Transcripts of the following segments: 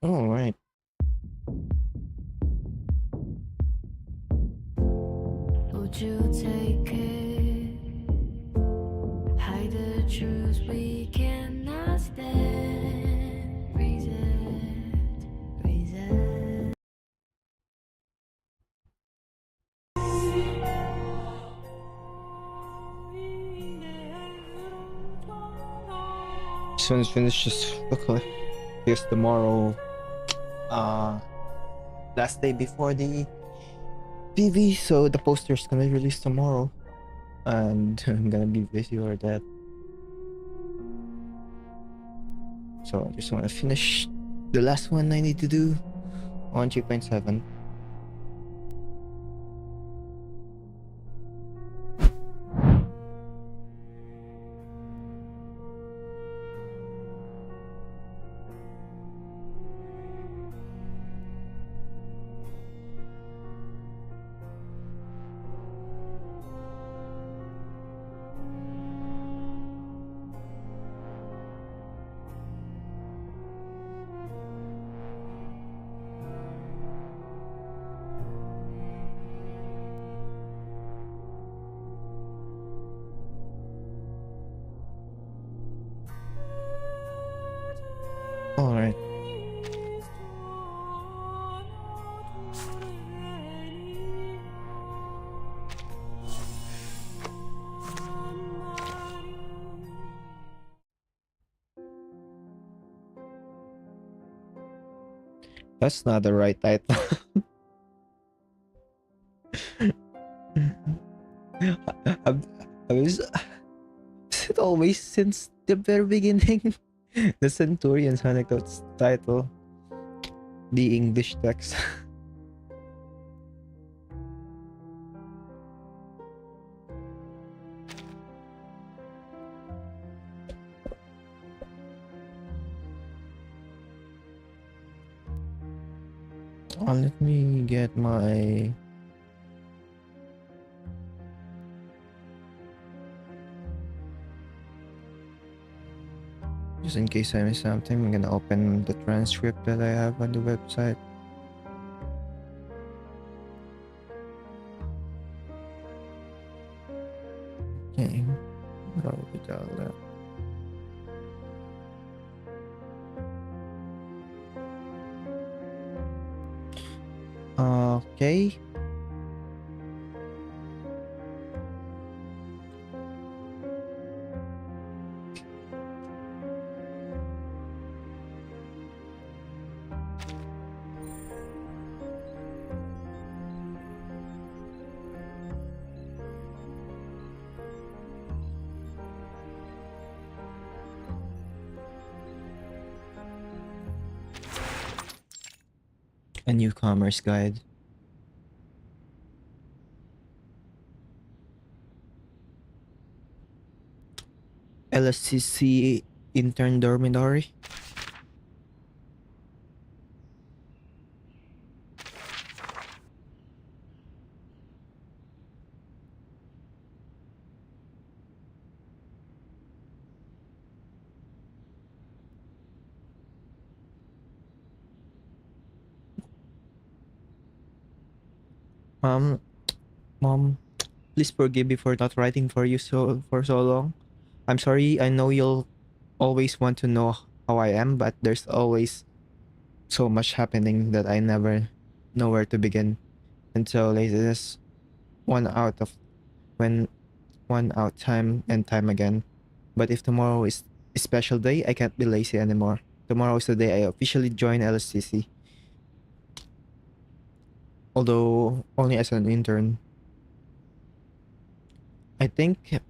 All right. Would you take it? Hide the truth we cannot stand. Reset. As soon as finishes, okay. Because tomorrow, uh, last day before the PV, so the poster's gonna be released tomorrow, and I'm gonna be busy for that. So I just want to finish the last one I need to do on 3.7. All right. That's not the right title. I, I was. Is it always since the very beginning? The Centurion's Anecdote's title, the English text. Let me get my. Just in case I miss something, I'm gonna open the transcript that I have on the website. Okay. I'll be down there. Okay. A newcomer's guide. LSCC intern dormitory. Um, Mom, please forgive me for not writing for you for so long. I'm sorry. I know you'll always want to know how I am, but there's always so much happening that I never know where to begin. And so laziness one out of when one out time and time again. But if tomorrow is a special day, I can't be lazy anymore. Tomorrow is the day I officially join LSCC. Although only as an intern. I think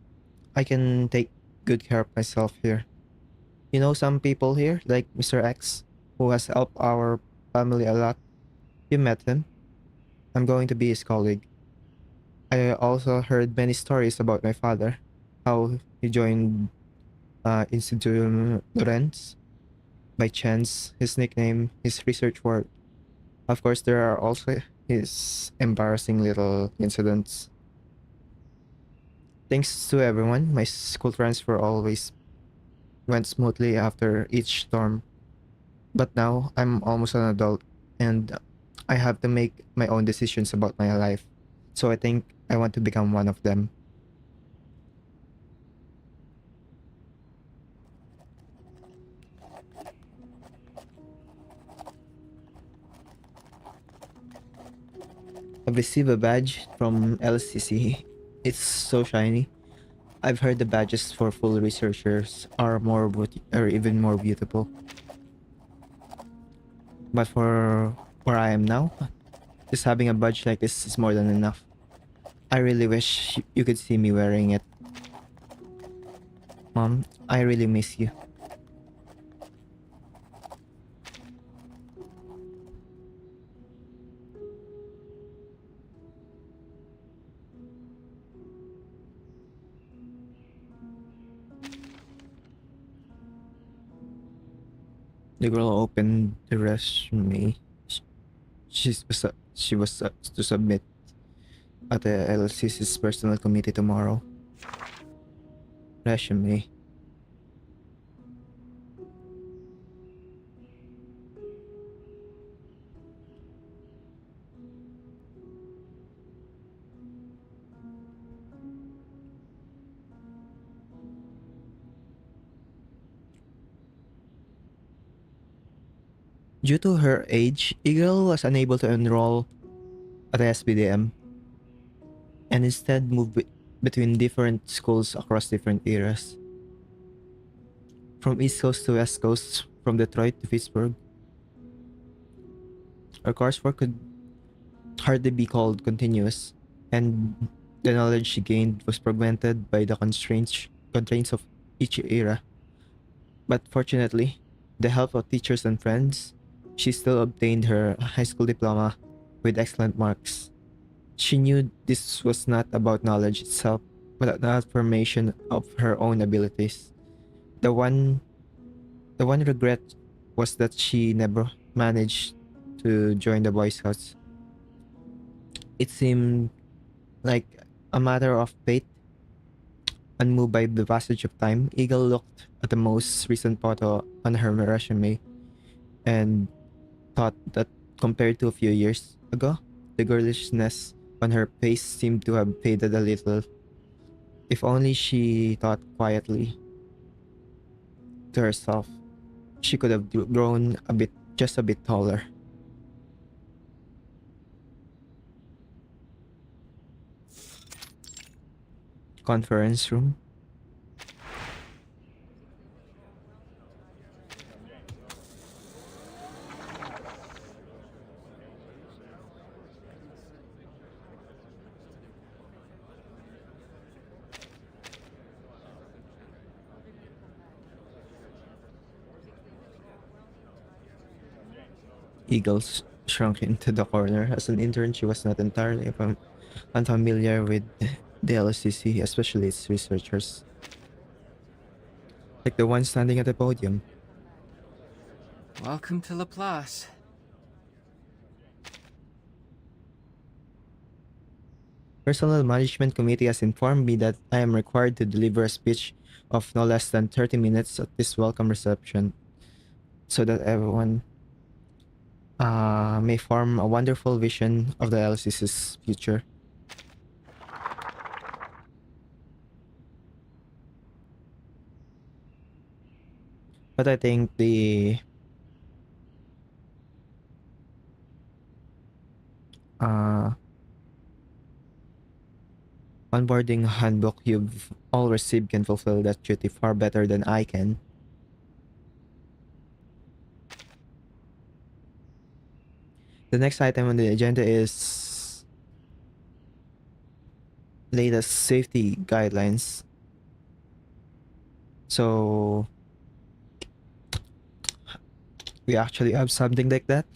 I can take good care of myself here. You know some people here, like Mr. X, who has helped our family a lot. You met him. I'm going to be his colleague. I also heard many stories about my father, how he joined Instituto Lorenz by chance, his nickname, his research work. Of course, there are also his embarrassing little incidents. Thanks to everyone, my school transfer always went smoothly after each storm. But now I'm almost an adult and I have to make my own decisions about my life. So I think I want to become one of them. I've received a badge from LCC. It's so shiny. I've heard the badges for full researchers are even more beautiful. But for where I am now, just having a badge like this is more than enough. I really wish you could see me wearing it. Mom, I really miss you. The girl opened the resume. Sh- she was to submit at the LCC's personal committee tomorrow. Resume. Due to her age, Eagle was unable to enroll at the SBDM and instead moved between different schools across different eras. From East Coast to West Coast, from Detroit to Pittsburgh. Her coursework could hardly be called continuous, and the knowledge she gained was fragmented by the constraints of each era. But fortunately, the help of teachers and friends, she still obtained her high school diploma with excellent marks. She knew this was not about knowledge itself, but an affirmation of her own abilities. The one the one regret was that she never managed to join the Boy Scouts. It seemed like a matter of fate. Unmoved by the passage of time, Eagle looked at the most recent photo on her resume and thought that compared to a few years ago, the girlishness on her face seemed to have faded a little. If only she thought quietly to herself, she could have grown just a bit taller. Conference room. Eagles shrunk into the corner. As an intern, she was not entirely unfamiliar with the LCC, especially its researchers, like the one standing at the podium. Welcome to Laplace. Personal Management Committee has informed me that I am required to deliver a speech of no less than 30 minutes at this welcome reception so that everyone may form a wonderful vision of the LCC's future. But I think the uh, onboarding handbook you've all received can fulfill that duty far better than I can. The next item on the agenda is latest safety guidelines. So we actually have something like that.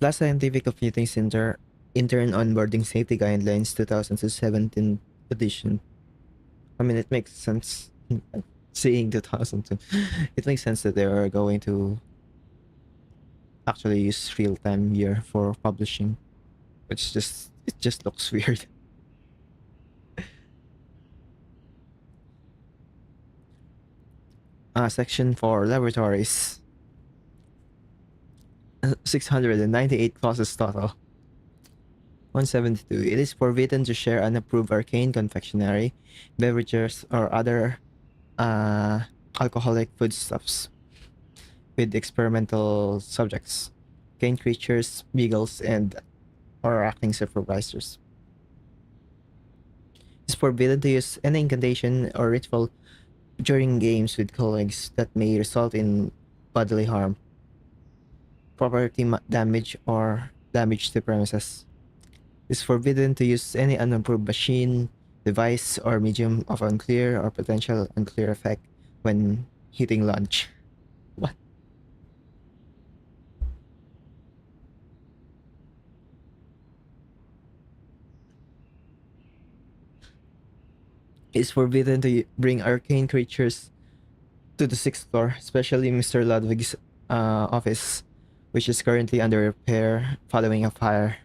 Plus Scientific Computing Center Intern Onboarding Safety Guidelines 2017 edition. I mean, it makes sense. Seeing 2002, it makes sense that they are going to actually use real time year for publishing. It just looks weird. Section for laboratories. 698 clauses total. 172. It is forbidden to share unapproved arcane confectionery, beverages, or other uh, alcoholic foodstuffs with experimental subjects, arcane creatures, beagles, and or acting supervisors. It is forbidden to use any incantation or ritual during games with colleagues that may result in bodily harm, property damage, or damage to premises. It's forbidden to use any unapproved machine, device, or medium of unclear or potential unclear effect when hitting launch. What? It's forbidden to bring arcane creatures to the sixth floor, especially Mr. Ludwig's office, which is currently under repair following a fire.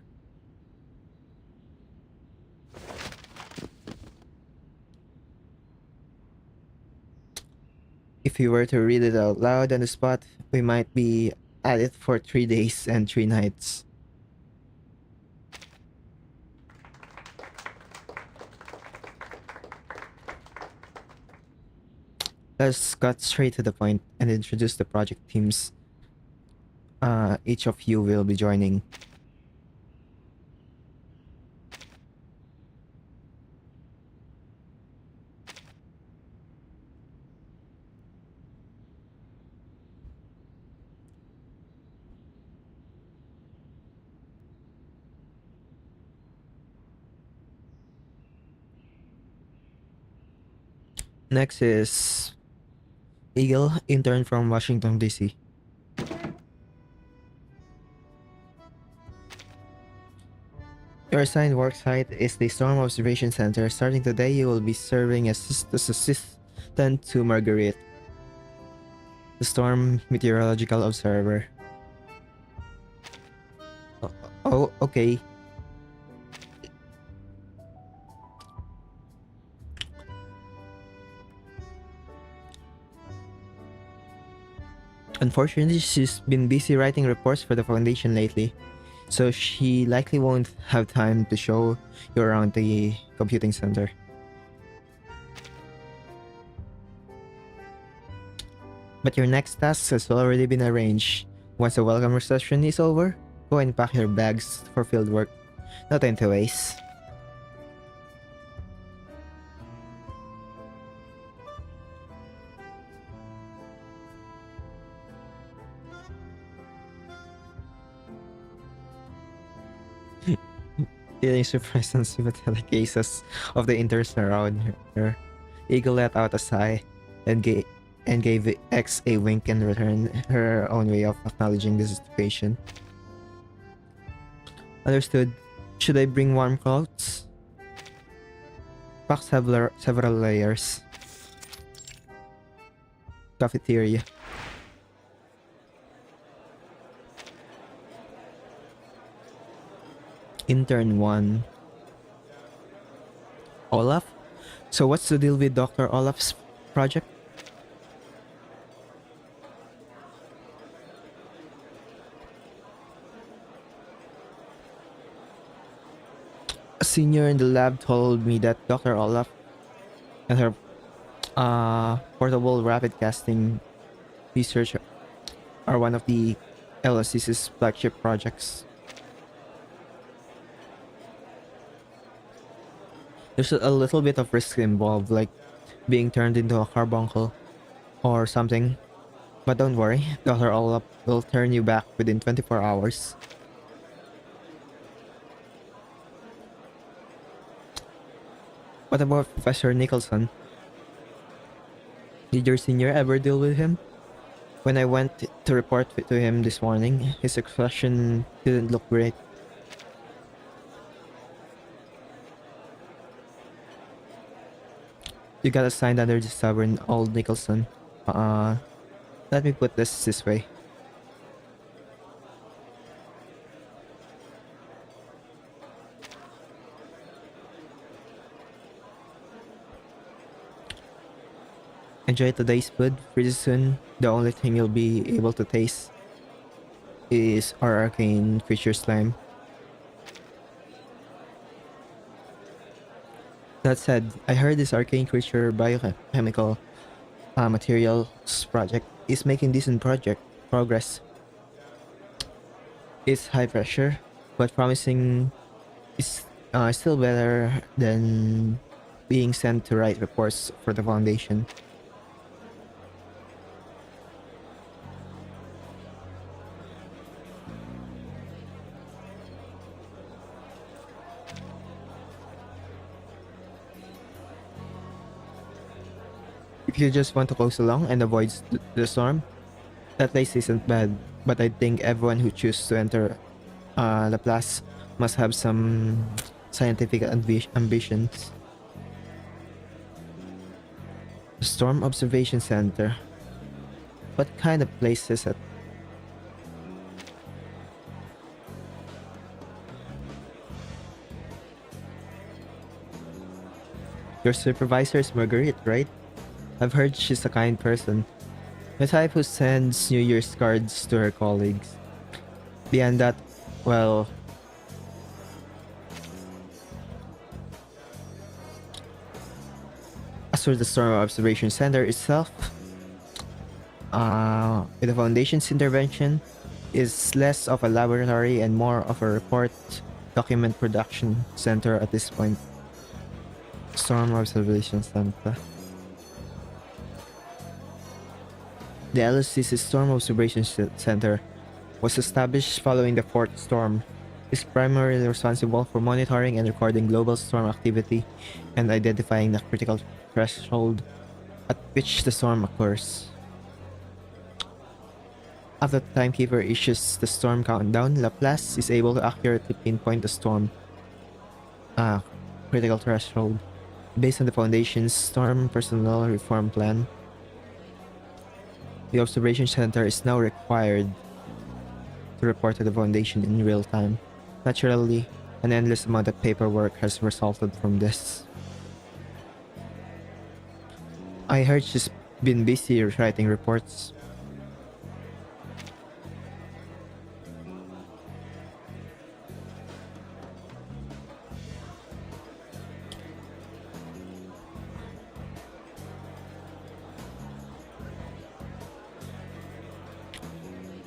If we were to read it out loud on the spot, we might be at it for 3 days and 3 nights. Let's cut straight to the point and introduce the project teams each of you will be joining. Next is Eagle, intern from Washington, D.C. Your assigned work site is the Storm Observation Center. Starting today, you will be serving as assistant to Marguerite, the Storm Meteorological Observer. Oh, okay. Unfortunately, she's been busy writing reports for the Foundation lately, so she likely won't have time to show you around the computing center. But your next task has already been arranged. Once the welcome reception is over, go and pack your bags for field work. No time to waste. Feeling surprised and sympathetic cases of the interns around her, Eagle let out a sigh and gave X a wink in return, her own way of acknowledging the situation. Understood. Should I bring warm clothes? Packs have several layers. Cafeteria. Intern 1. Olaf? So what's the deal with Dr. Olaf's project? A senior in the lab told me that Dr. Olaf and her portable rapid casting research are one of the LSC's flagship projects. There's a little bit of risk involved, like being turned into a carbuncle or something. But don't worry, Dr. Olaf will turn you back within 24 hours. What about Professor Nicholson? Did your senior ever deal with him? When I went to report to him this morning. His expression didn't look great. You got assigned under the stubborn old Nicholson. Uh, Let me put this way. Enjoy today's food. Pretty soon, the only thing you'll be able to taste is our arcane creature slime. That said, I heard this arcane creature biochemical materials project is making decent project progress. It's high pressure, but promising. Is still better than being sent to write reports for the foundation. If you just want to close along and avoid the storm, that place isn't bad. But I think everyone who chooses to enter Laplace must have some scientific ambitions. Storm Observation Center. What kind of place is it? Your supervisor is Marguerite, right? I've heard she's a kind person. The type who sends New Year's cards to her colleagues. Beyond that, well, as for the Storm Observation Center itself, with the Foundation's intervention, is less of a laboratory and more of a report document production center at this point. Storm Observation Center. The LSC's Storm Observation Center was established following the fourth storm. It's primarily responsible for monitoring and recording global storm activity and identifying the critical threshold at which the storm occurs. After the timekeeper issues the storm countdown, Laplace is able to accurately pinpoint the storm critical threshold based on the Foundation's storm personnel reform plan. The observation center is now required to report to the Foundation in real time. Naturally, an endless amount of paperwork has resulted from this. I heard she's been busy writing reports.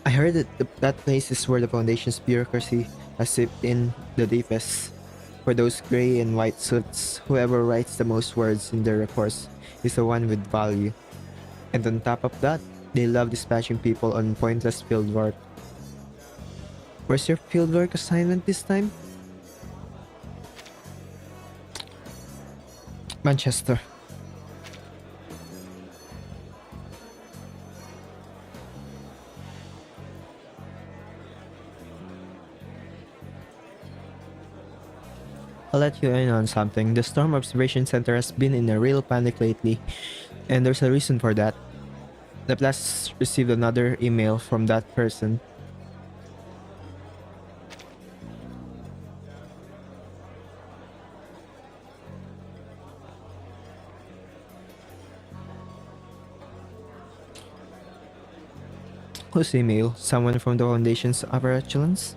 I heard that that place is where the Foundation's bureaucracy has seeped in the deepest. For those gray and white suits, whoever writes the most words in their reports is the one with value. And on top of that, they love dispatching people on pointless fieldwork. Where's your fieldwork assignment this time? Manchester. I'll let you in on something. The Storm Observation Center has been in a real panic lately, and there's a reason for that. Laplace received another email from that person. Whose email? Someone from the Foundation's upper echelons?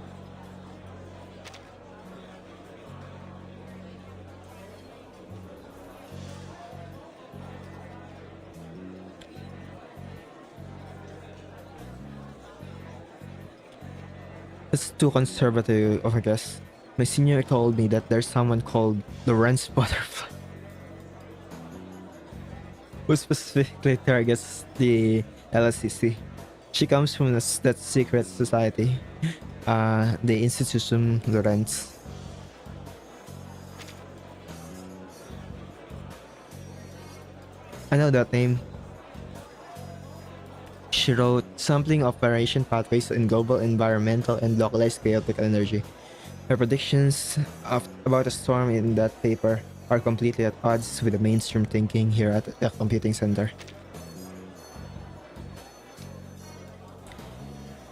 It's too conservative of a guess. My senior told me that there's someone called Lorenz Butterfly who specifically targets the LSCC. She comes from that secret society, the Institution Lorenz. I know that name. She wrote sampling operation pathways in global environmental and localized chaotic energy. Her predictions about a storm in that paper are completely at odds with the mainstream thinking here at the computing center.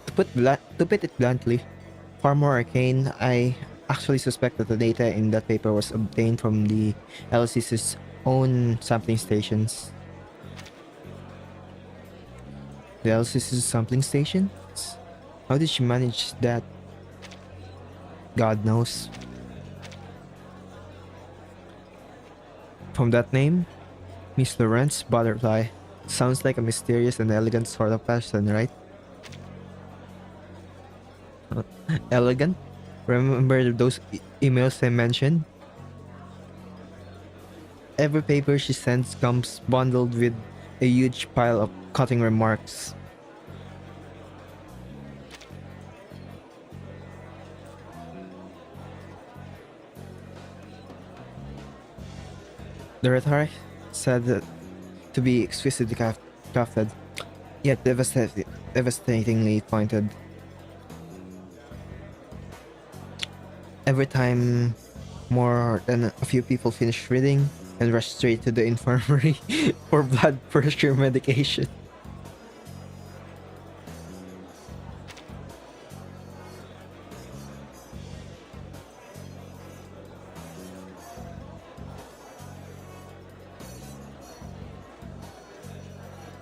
To put it bluntly, far more arcane, I actually suspect that the data in that paper was obtained from the LCC's own sampling stations. The LCC's sampling stations? How did she manage that? God knows. From that name, Miss Lawrence Butterfly. Sounds like a mysterious and elegant sort of person, right? Elegant? Remember those emails I mentioned? Every paper she sends comes bundled with a huge pile of cutting remarks. The rhetoric said that to be exquisitely crafted, yet devastatingly pointed. Every time more than a few people finish reading and rush straight to the infirmary for blood pressure medication.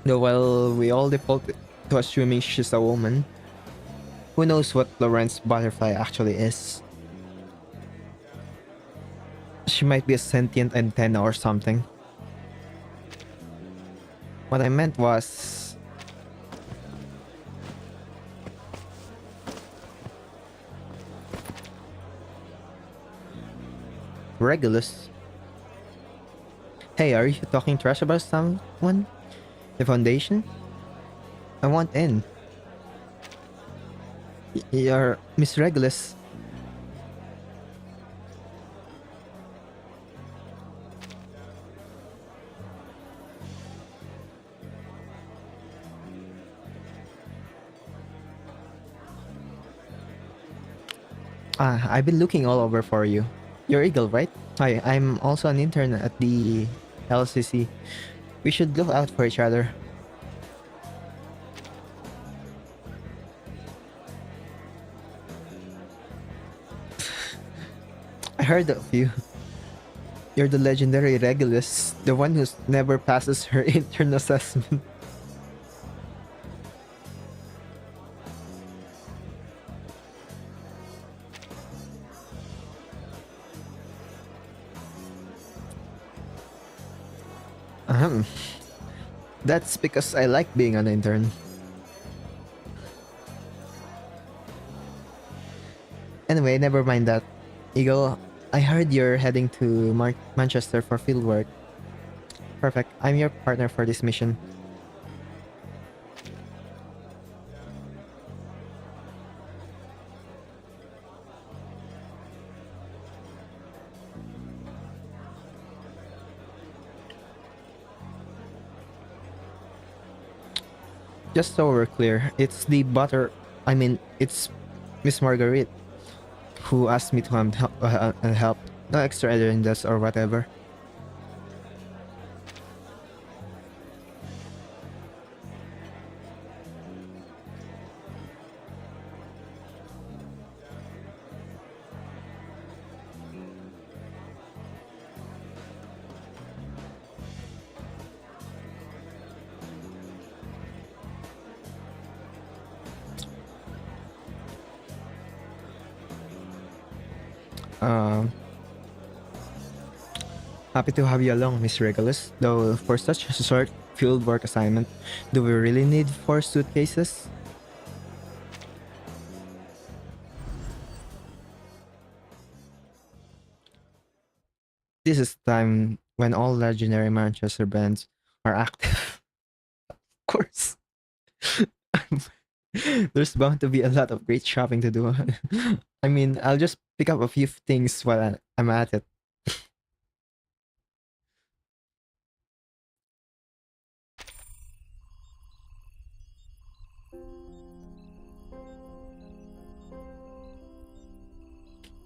Though while we all default to assuming she's a woman, who knows what Lawrence Butterfly actually is? She might be a sentient antenna or something. What I meant was... Regulus. Hey, are you talking trash about someone? The Foundation? I want in. You're Miss Regulus. I've been looking all over for you. You're Eagle, right? Hi, I'm also an intern at the LCC. We should look out for each other. I heard of you. You're the legendary Regulus, the one who never passes her intern assessment. Ahem. That's because I like being an intern. Anyway, never mind that. Eagle, I heard you're heading to Manchester for fieldwork. Perfect. I'm your partner for this mission. Just so we're clear, it's the butter... I mean, it's Miss Marguerite who asked me to help. No extra agendas or whatever. Um, Happy to have you along, Miss Regulus. Though for such a short fieldwork assignment, do we really need 4 suitcases? This is the time when all legendary Manchester bands are active. Of course. There's bound to be a lot of great shopping to do. I mean, I'll just pick up a few things while I'm at it.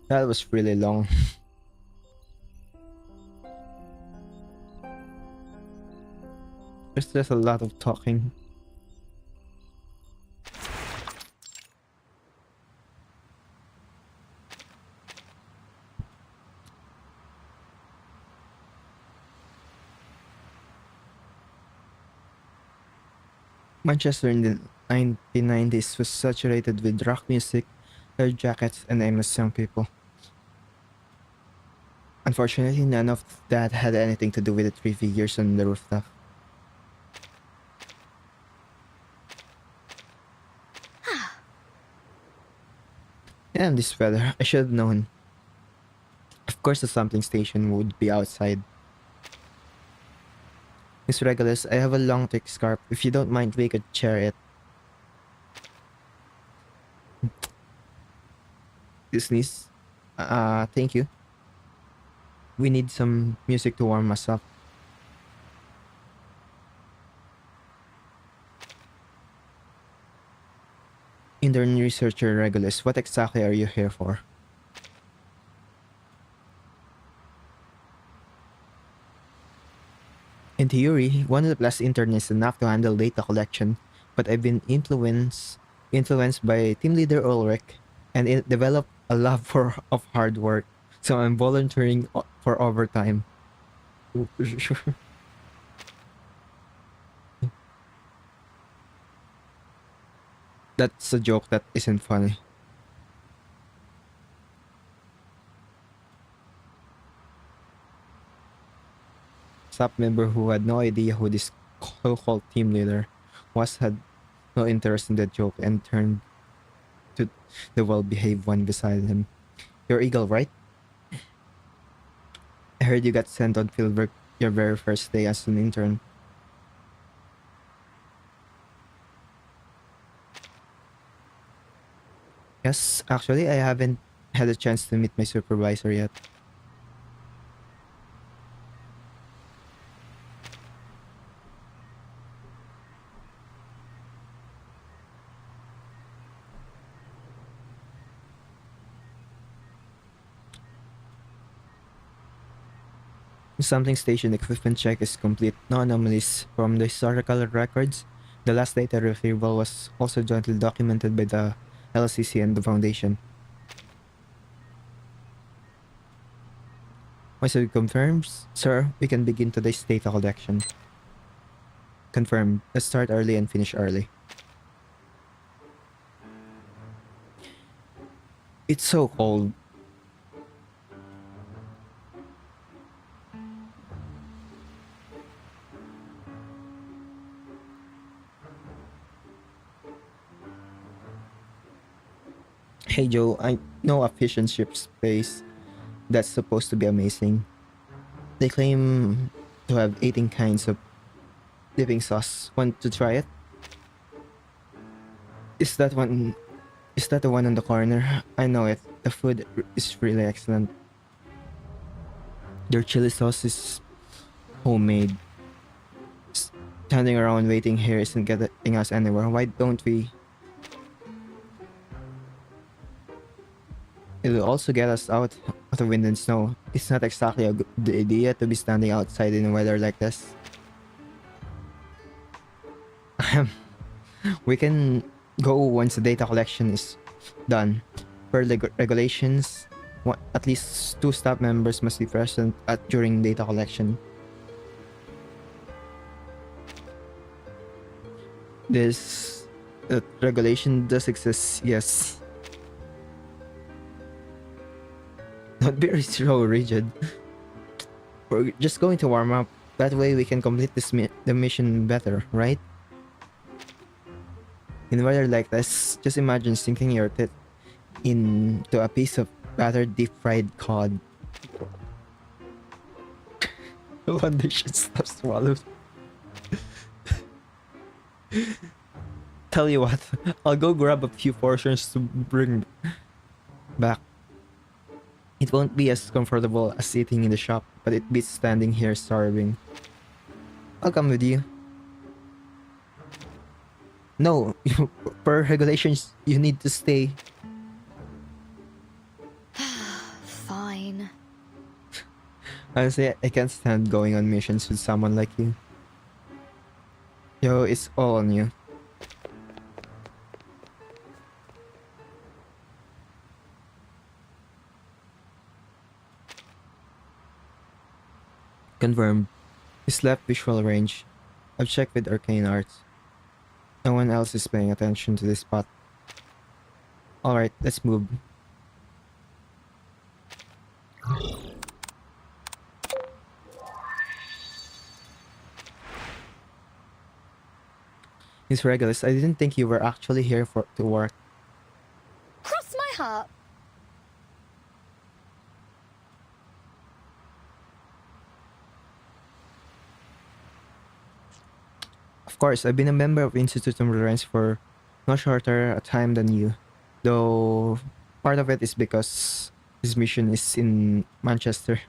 That was really long. There's just a lot of talking. Manchester in the 1990s was saturated with rock music, hair jackets, and aimless young people. Unfortunately, none of that had anything to do with the three figures on the rooftop. And this weather, I should have known. Of course, the sampling station would be outside. Miss Regulus, I have a long thick scarf. If you don't mind, we could share it. Disney's. Thank you. We need some music to warm us up. Intern researcher Regulus, what exactly are you here for? In theory, one of the plus intern is enough to handle data collection, but I've been influenced by team leader Ulrich, and it developed a love for of hard work. So I'm volunteering for overtime. That's a joke that isn't funny. Staff member who had no idea who this so-called team leader was had no interest in the joke and turned to the well-behaved one beside him. You're Eagle, right? I heard you got sent on fieldwork your very first day as an intern. Yes, actually, I haven't had a chance to meet my supervisor yet. Sampling station equipment check is complete. No anomalies from the historical records. The last data retrieval was also jointly documented by the LCC and the Foundation. Once it confirms, sir, we can begin today's data collection. Confirmed. Let's start early and finish early. It's so cold. Hey Joe, I know a fish and chip place that's supposed to be amazing. They claim to have 18 kinds of dipping sauce. Want to try it? Is that one? Is that the one on the corner? I know it. The food is really excellent. Their chili sauce is homemade. Standing around waiting here isn't getting us anywhere. Why don't we? It'll also get us out of the wind and snow. It's not exactly a good idea to be standing outside in weather like this. We can go once the data collection is done. Per regulations, at least 2 staff members must be present during data collection. This regulation does exist, yes. Don't be so rigid. We're just going to warm up. That way we can complete the mission better, right? In weather like this, just imagine sinking your teeth into a piece of battered deep fried cod. One dish stuff swallowed. Tell you what, I'll go grab a few portions to bring back. It won't be as comfortable as eating in the shop, but it beats standing here starving. I'll come with you. No, per regulations, you need to stay. Honestly, I can't stand going on missions with someone like you. Yo, it's all on you. Confirmed. His left visual range. I've checked with arcane arts. No one else is paying attention to this spot. Alright, let's move. Miss Regulus, I didn't think you were actually here to work. Cross my heart. Of course, I've been a member of Institute of Lawrence for no shorter a time than you. Though part of it is because his mission is in Manchester.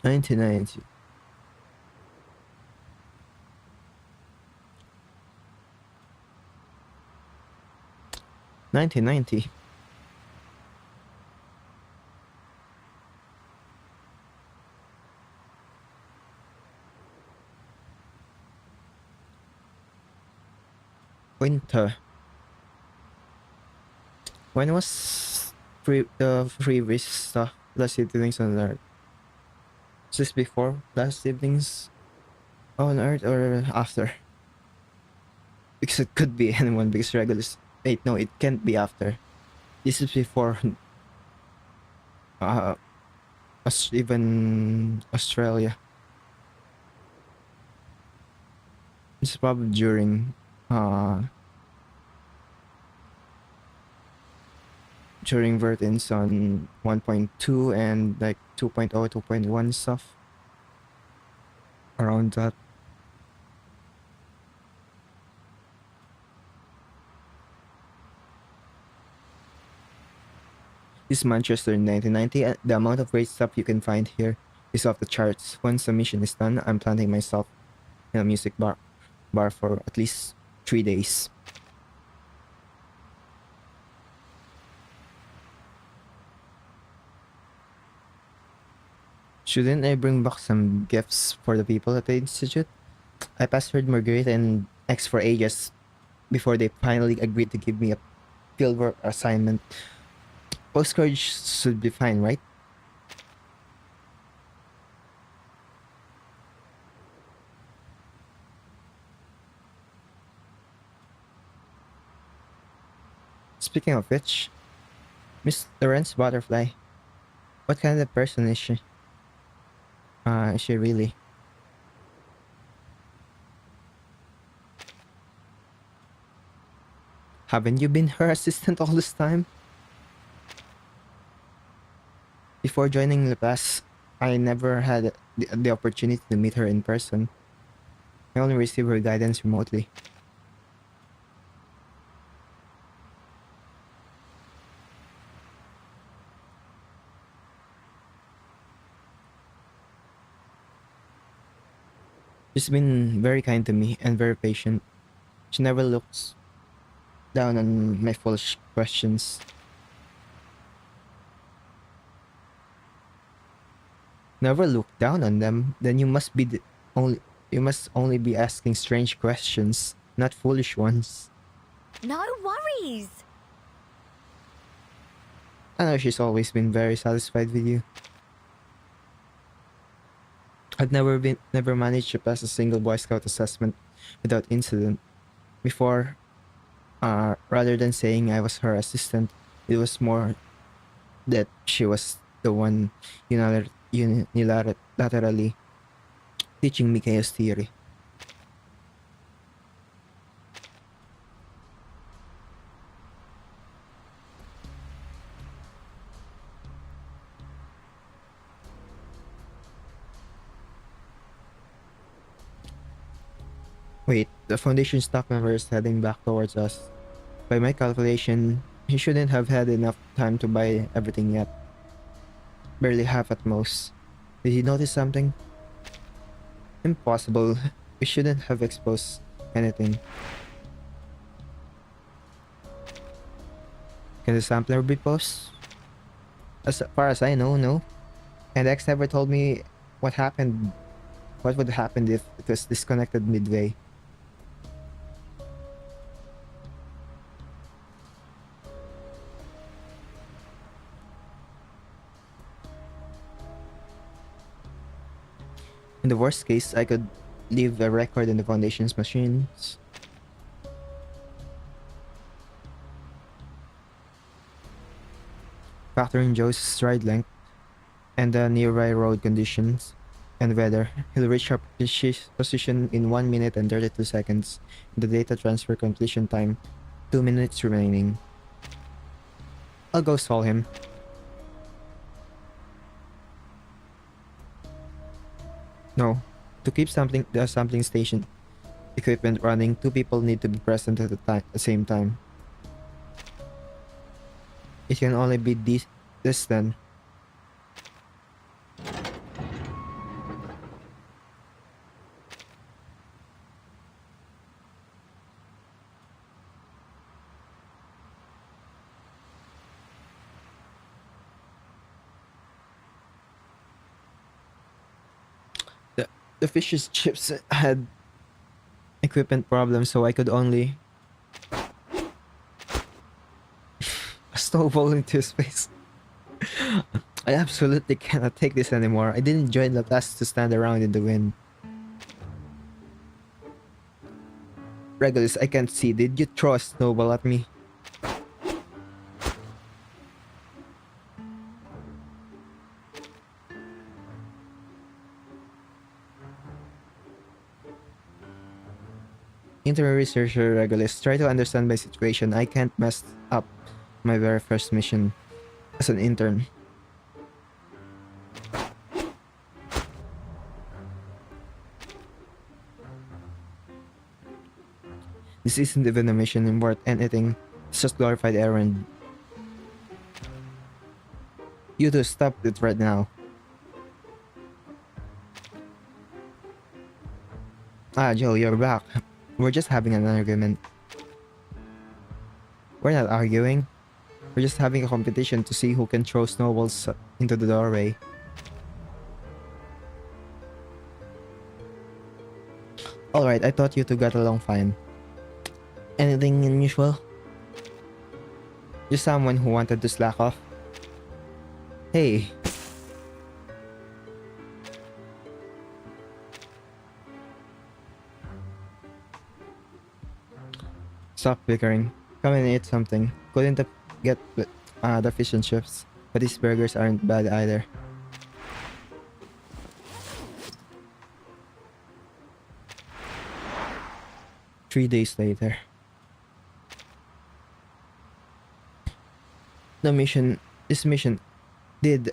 1990. 1990. Winter. When was previous stuff? Last evenings on Earth? Is this before last evenings on Earth or after? Because it could be anyone because Regulus. Wait, no, it can't be after. This is before uh even Australia. It's probably during Vertins on 1.2 and like 2.0, 2.1 stuff around that. This Manchester in 1990, the amount of great stuff you can find here is off the charts. Once the mission is done, I'm planting myself in a music bar for at least 3 days. Shouldn't I bring back some gifts for the people at the Institute? I pestered Marguerite and X for ages before they finally agreed to give me a fieldwork assignment. Postcards should be fine, right? Speaking of which, Miss Lawrence Butterfly, what kind of person is she? Is she really? Haven't you been her assistant all this time? Before joining the class, I never had the opportunity to meet her in person. I only received her guidance remotely. She's been very kind to me and very patient. She never looks down on my foolish questions. Never look down on them, then you must only be asking strange questions, not foolish ones. No worries. I know she's always been very satisfied with you. I've never managed to pass a single Boy Scout assessment without incident. Before, rather than saying I was her assistant, it was more that she was the one unilaterally teaching me chaos theory. Wait, the Foundation staff member is heading back towards us. By my calculation, he shouldn't have had enough time to buy everything yet. Barely half at most. Did he notice something? Impossible. We shouldn't have exposed anything. Can the sampler be paused? As far as I know, no. And X never told me what happened. What would happen if it was disconnected midway. In the worst case, I could leave a record in the Foundation's machines. Factoring Joe's stride length and the nearby road conditions and weather, he'll reach our position in 1 minute and 32 seconds. The data transfer completion time, 2 minutes remaining. I'll go stall him. No. To keep the sampling station equipment running, 2 people need to be present at the same time. It can only be this then. The fish's chips had equipment problems, so I could only snowball into his face. I absolutely cannot take this anymore. I didn't join the class to stand around in the wind. Regulus, I can't see. Did you throw a snowball at me? Intern researcher Regulus, try to understand my situation. I can't mess up my very first mission as an intern. This isn't even a mission worth anything. It's just glorified errand. You two stop it right now. Ah, Joe, you're back. We're just having an argument. We're not arguing. We're just having a competition to see who can throw snowballs into the doorway. Alright, I thought you two got along fine. Anything unusual? Just someone who wanted to slack off? Hey. Stop bickering. Come and eat something. Couldn't get the fish and chips, but these burgers aren't bad either. Three days later. This mission did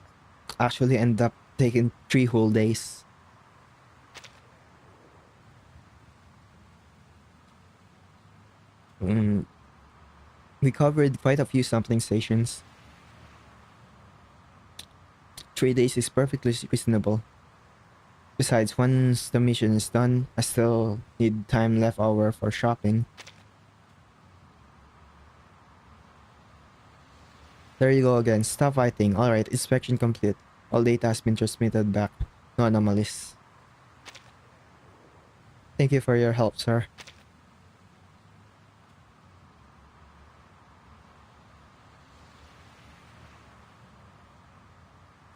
actually end up taking 3 whole days. We covered quite a few sampling stations. 3 days is perfectly reasonable. Besides, once the mission is done, I still need time left over for shopping. There you go again. Stop fighting. Alright, inspection complete. All data has been transmitted back. No anomalies. Thank you for your help, sir.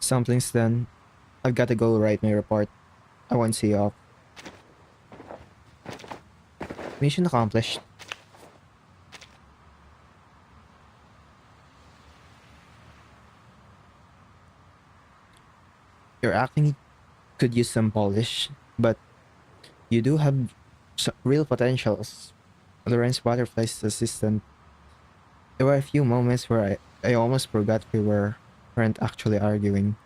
Sampling's done. I've got to go write my report. I won't see you off. Mission accomplished. Your acting could use some polish, but you do have real potential as Lawrence Butterfly's assistant. There were a few moments where I almost forgot weren't actually arguing.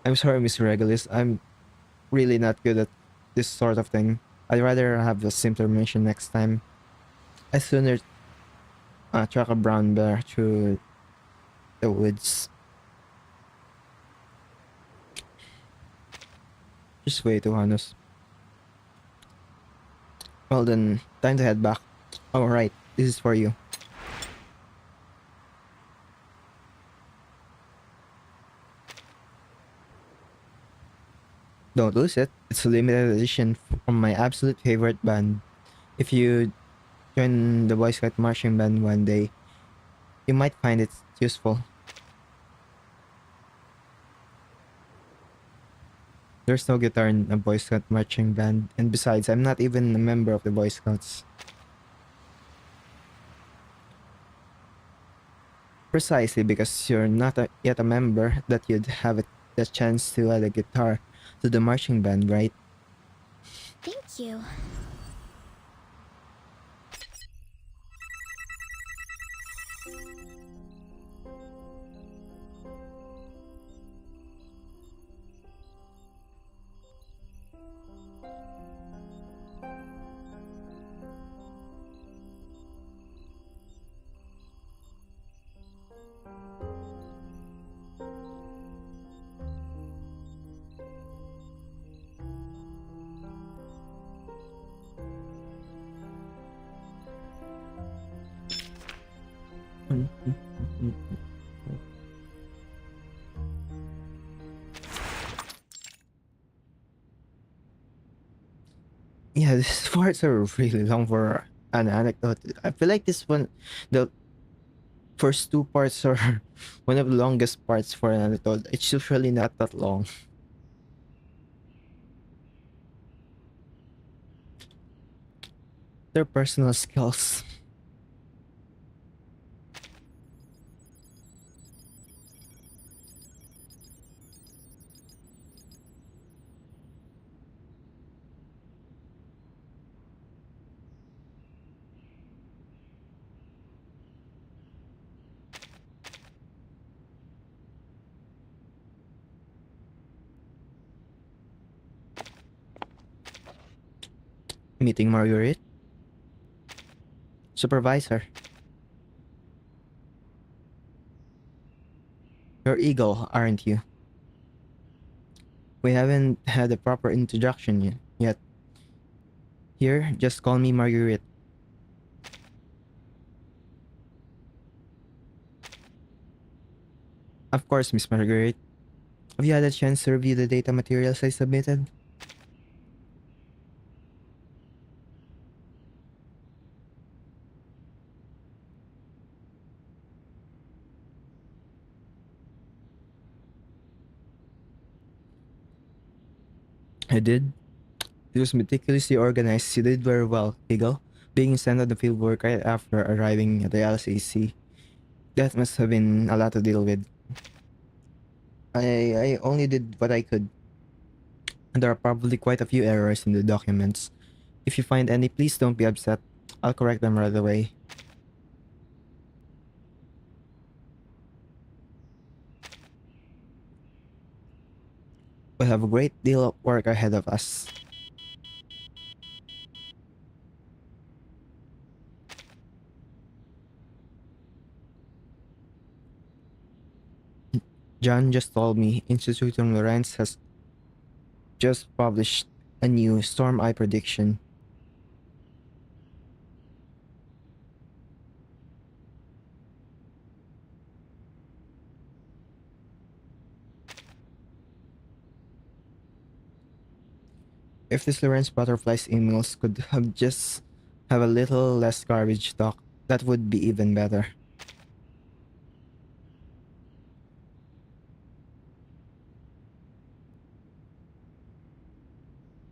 I'm sorry, Mr. Regulus. I'm really not good at this sort of thing. I'd rather have a simpler mission next time. I'd sooner track a brown bear through the woods. Just way too honest. Well then, time to head back. Alright, this is for you. Don't lose it. It's a limited edition from my absolute favorite band. If you join the Boy Scout marching band one day, you might find it useful. There's no guitar in a Boy Scout marching band, and besides, I'm not even a member of the Boy Scouts. Precisely because you're not yet a member that you'd have the chance to add a guitar to the marching band, right? Thank you. Yeah, these parts are really long for an anecdote. I feel like the first two parts are one of the longest parts for an anecdote. It's usually not that long. Their personal skills. Meeting Marguerite. Supervisor. You're Eagle, aren't you? We haven't had a proper introduction yet. Here, just call me Marguerite. Of course, Miss Marguerite. Have you had a chance to review the data materials I submitted? I did. It was meticulously organized. You did very well, Eagle. Being sent on the field work right after arriving at the LCC. That must have been a lot to deal with. I only did what I could. And there are probably quite a few errors in the documents. If you find any, please don't be upset. I'll correct them right away. We have a great deal of work ahead of us. John just told me Institute Lawrence has just published a new storm eye prediction. If this Lawrence Butterfly's emails could have a little less garbage talk, that would be even better.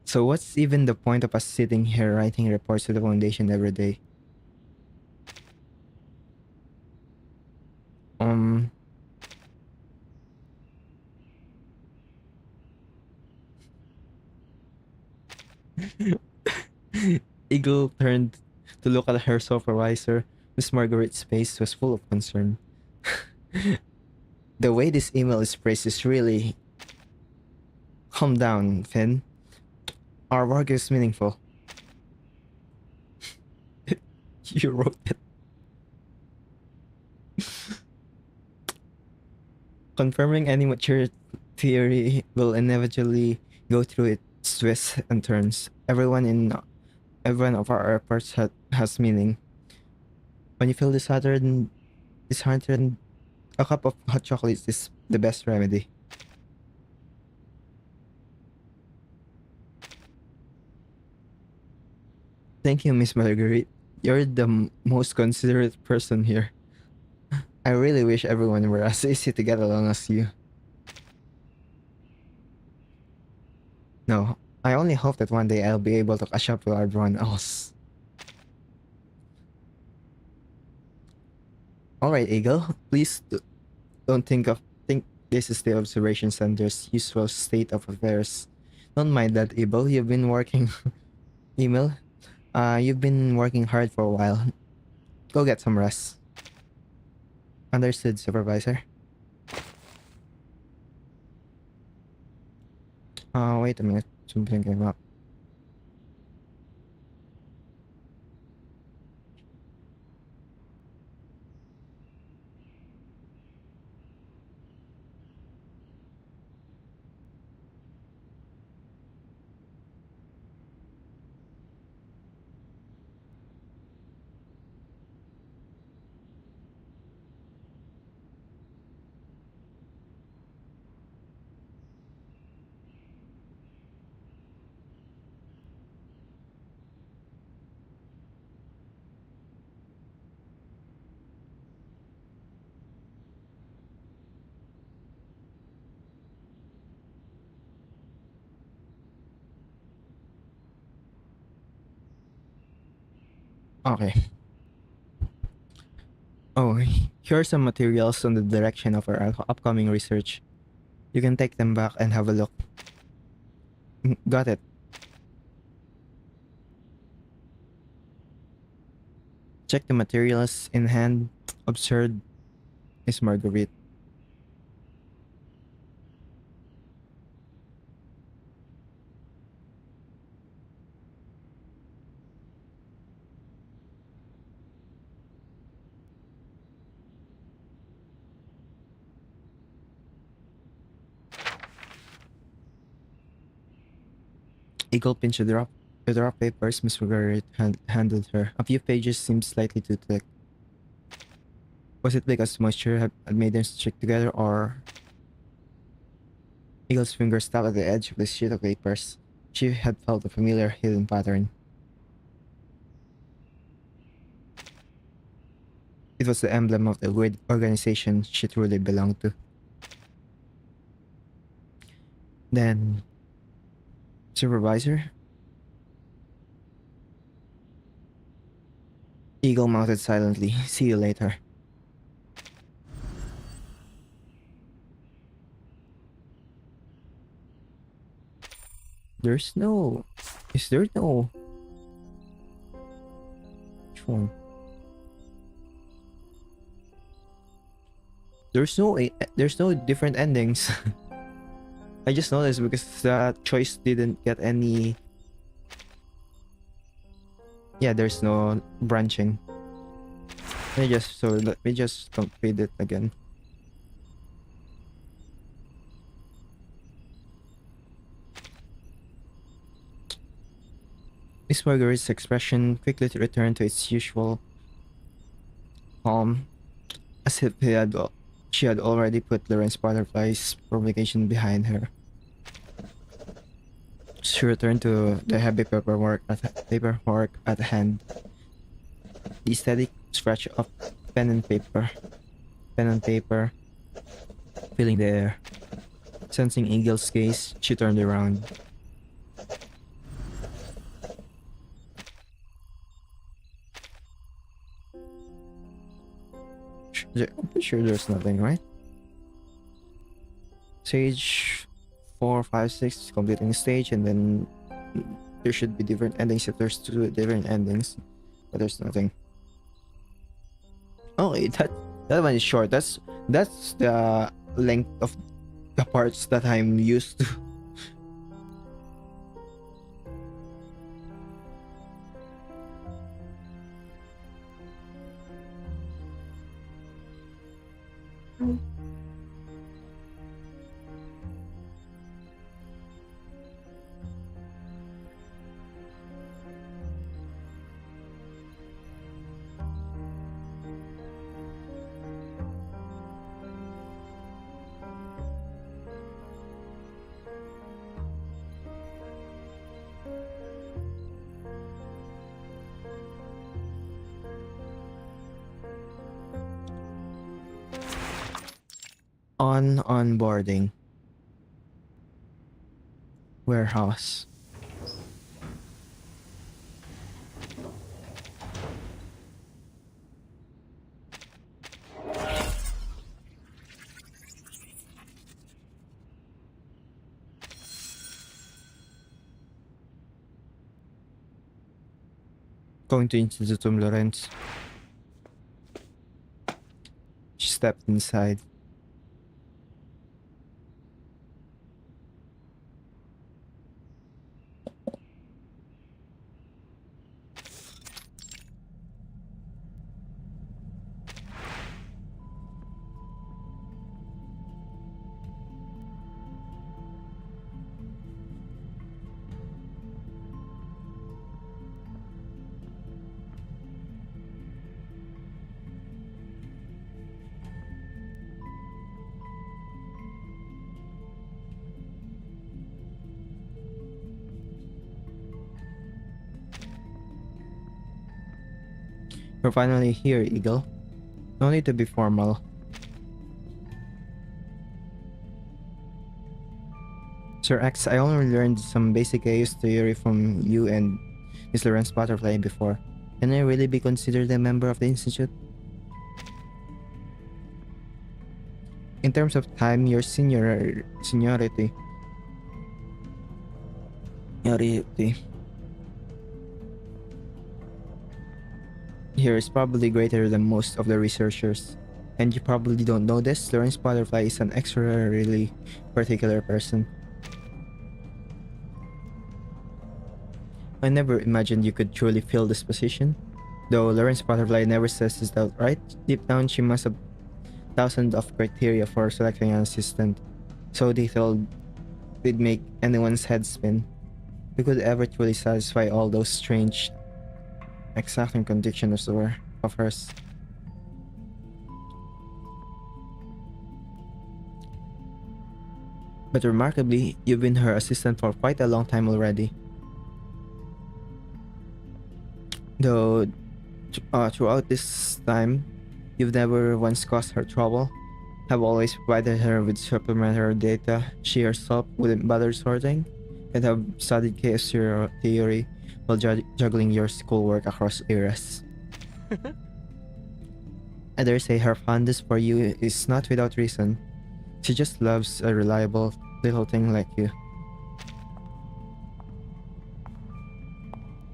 So what's even the point of us sitting here writing reports to the Foundation every day? Um... Eagle turned to look at her supervisor. Miss Margaret's face was full of concern. The way this email is phrased is really... Calm down, Finn. Our work is meaningful. You wrote it. Confirming any mature theory will inevitably go through its twists and turns. Every one of our efforts has meaning. When you feel disheartened, a cup of hot chocolate is the best remedy. Thank you, Miss Marguerite. You're the most considerate person here. I really wish everyone were as easy to get along as you. No, I only hope that one day I'll be able to catch up with everyone else. Alright, Eagle, please don't think this is the observation center's usual state of affairs. Don't mind that, Abel. Email. You've been working hard for a while. Go get some rest. Understood, supervisor. Wait a minute. Something came up. Okay. Oh, here are some materials on the direction of our upcoming research. You can take them back and have a look. Got it. Check the materials in hand. Observed, Miss Marguerite. Eagle pinched the drop papers Miss Marguerite handed her. A few pages seemed slightly too thick. Was it because moisture had made them stick together, or... Eagle's fingers tapped at the edge of the sheet of papers. She had felt a familiar hidden pattern. It was the emblem of the weird organization she truly belonged to. Then... Supervisor? Eagle mounted silently. See you later. There's no... Is there no... Which one? There's no different endings. I just noticed because that choice didn't get any... Yeah, there's no branching. Let me just complete it again. Miss Marguerite's expression quickly returned to its usual calm, as if she had already put Lawrence Butterfly's provocation behind her. She returned to the heavy paperwork at hand. The steady scratch of pen and paper, filling the air. Sensing Eagle's gaze, she turned around. I'm pretty sure there's nothing, right? Stage 4, 5, 6, completing stage, and then there should be different endings if there's two different endings, but there's nothing. Okay, that one is short. That's the length of the parts that I'm used to. On onboarding. Warehouse. Going to Institute Lawrence. She stepped inside. We're finally here, Eagle. No need to be formal. Sir X, I only learned some basic chaos theory from you and Miss Lawrence Butterfly before. Can I really be considered a member of the Institute? In terms of time, your seniority here is probably greater than most of the researchers. And you probably don't know this, Lawrence Butterfly is an extraordinarily particular person. I never imagined you could truly fill this position. Though Lawrence Butterfly never says this outright, deep down she must have thousands of criteria for selecting an assistant. So detailed, it'd make anyone's head spin. Who could ever truly satisfy all those strange, exacting conditions of hers? But remarkably, you've been her assistant for quite a long time already. Though throughout this time, you've never once caused her trouble, have always provided her with supplementary data she herself wouldn't bother sorting, and have studied chaos theory while juggling your schoolwork across eras. I dare say her fondness for you is not without reason. She just loves a reliable little thing like you.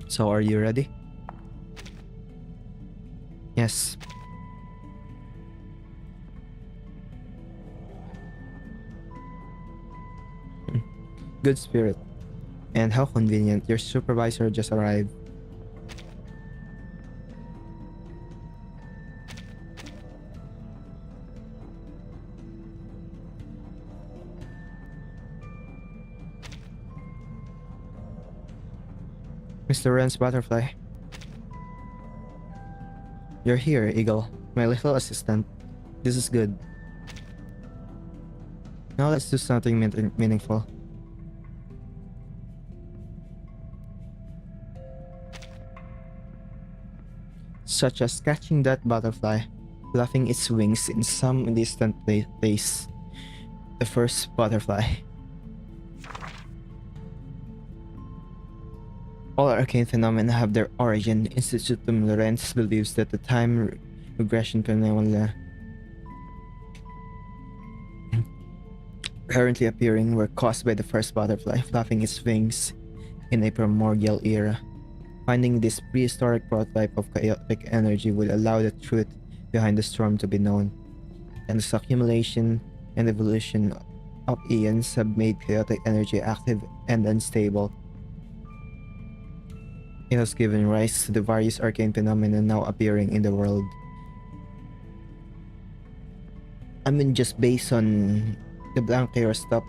So are you ready? Yes. Good spirit. And how convenient, your supervisor just arrived. Mr. Ren's Butterfly. You're here, Eagle, my little assistant. This is good. Now let's do something meaningful. Such as catching that butterfly, fluffing its wings in some distant place. The first butterfly. All arcane phenomena have their origin. Institutum Lawrence believes that the time regression phenomena currently appearing were caused by the first butterfly flapping its wings in a primordial era. Finding this prehistoric prototype of chaotic energy would allow the truth behind the storm to be known, and its accumulation and evolution of eons have made chaotic energy active and unstable. It has given rise to the various arcane phenomena now appearing in the world. I mean, just based on the blank chaos stuff,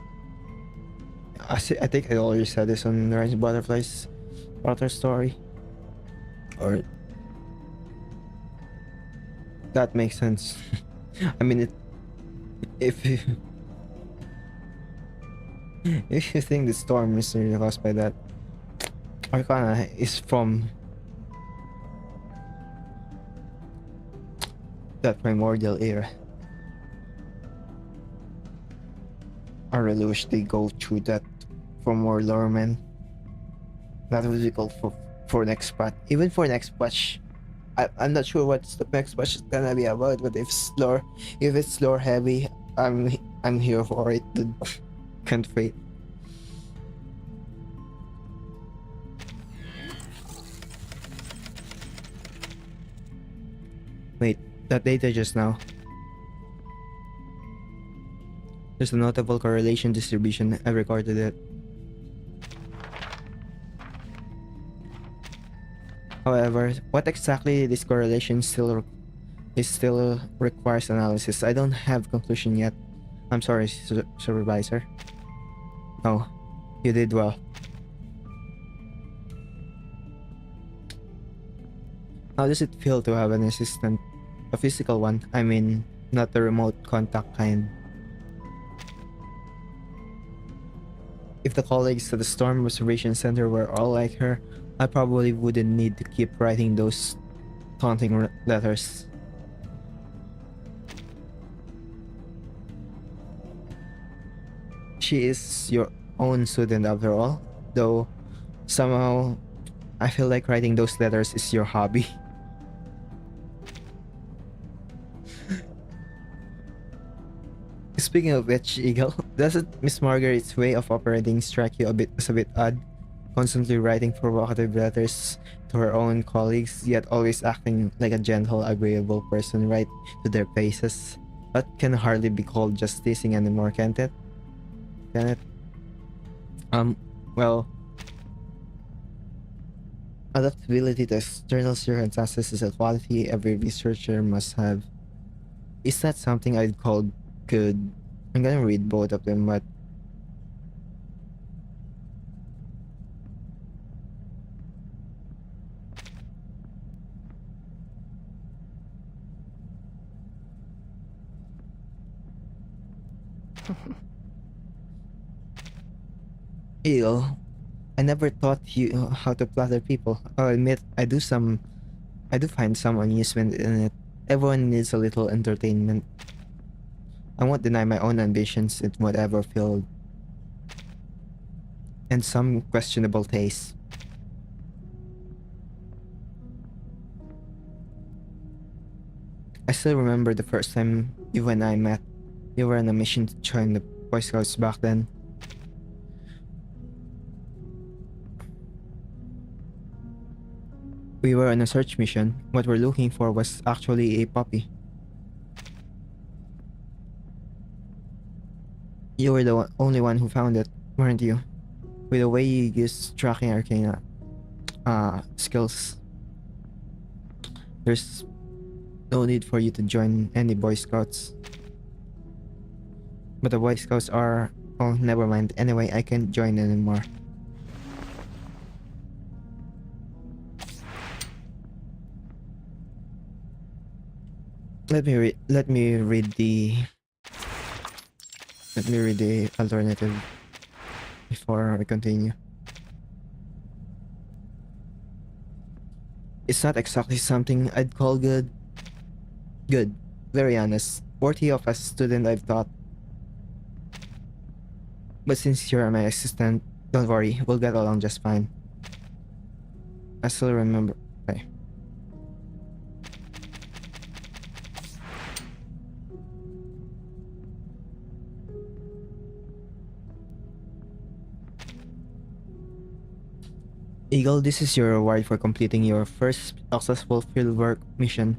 I think I already said this on the Rise of Butterflies Water story. Or that makes sense. I mean, if you if you think the storm is really caused by that, Arcana is from that primordial era. I really wish they go through that for more loremen. That would be cool for next patch. Even for next patch, I'm not sure what's the next patch is gonna be about. But if it's lore heavy, I'm here for it. Dude. Can't wait. Wait, that data just now. There's a notable correlation distribution. I recorded it. However, what exactly this correlation still requires analysis. I don't have conclusion yet. I'm sorry, supervisor. No, you did well. How does it feel to have an assistant? A physical one, I mean, not the remote contact kind. If the colleagues at the Storm Observation Center were all like her, I probably wouldn't need to keep writing those taunting letters. She is your own student after all, though somehow I feel like writing those letters is your hobby. Speaking of which, Eagle, doesn't Miss Margaret's way of operating strike you as a bit odd? Constantly writing provocative letters to her own colleagues, yet always acting like a gentle, agreeable person right to their faces. That can hardly be called just teasing anymore, can't it? Can it? Well, adaptability to external circumstances is a quality every researcher must have. Is that something I'd call good? I'm gonna read both of them, but ew, I never taught you how to flatter people. I'll admit, I do find some amusement in it. Everyone needs a little entertainment. I won't deny my own ambitions in whatever field, and some questionable taste. I still remember the first time you and I met. You were on a mission to join the Boy Scouts back then. We were on a search mission. What we're looking for was actually a puppy. You were the only one who found it, weren't you? With the way you used tracking arcana skills, there's no need for you to join any Boy Scouts. But the Boy Scouts are... Oh, never mind. Anyway, I can't join anymore. Let me read the alternative before we continue. It's not exactly something I'd call good. Good. Very honest. Worthy of a student I've taught. But since you're my assistant, don't worry, we'll get along just fine. I still remember... Okay. Eagle, this is your reward for completing your first successful fieldwork mission.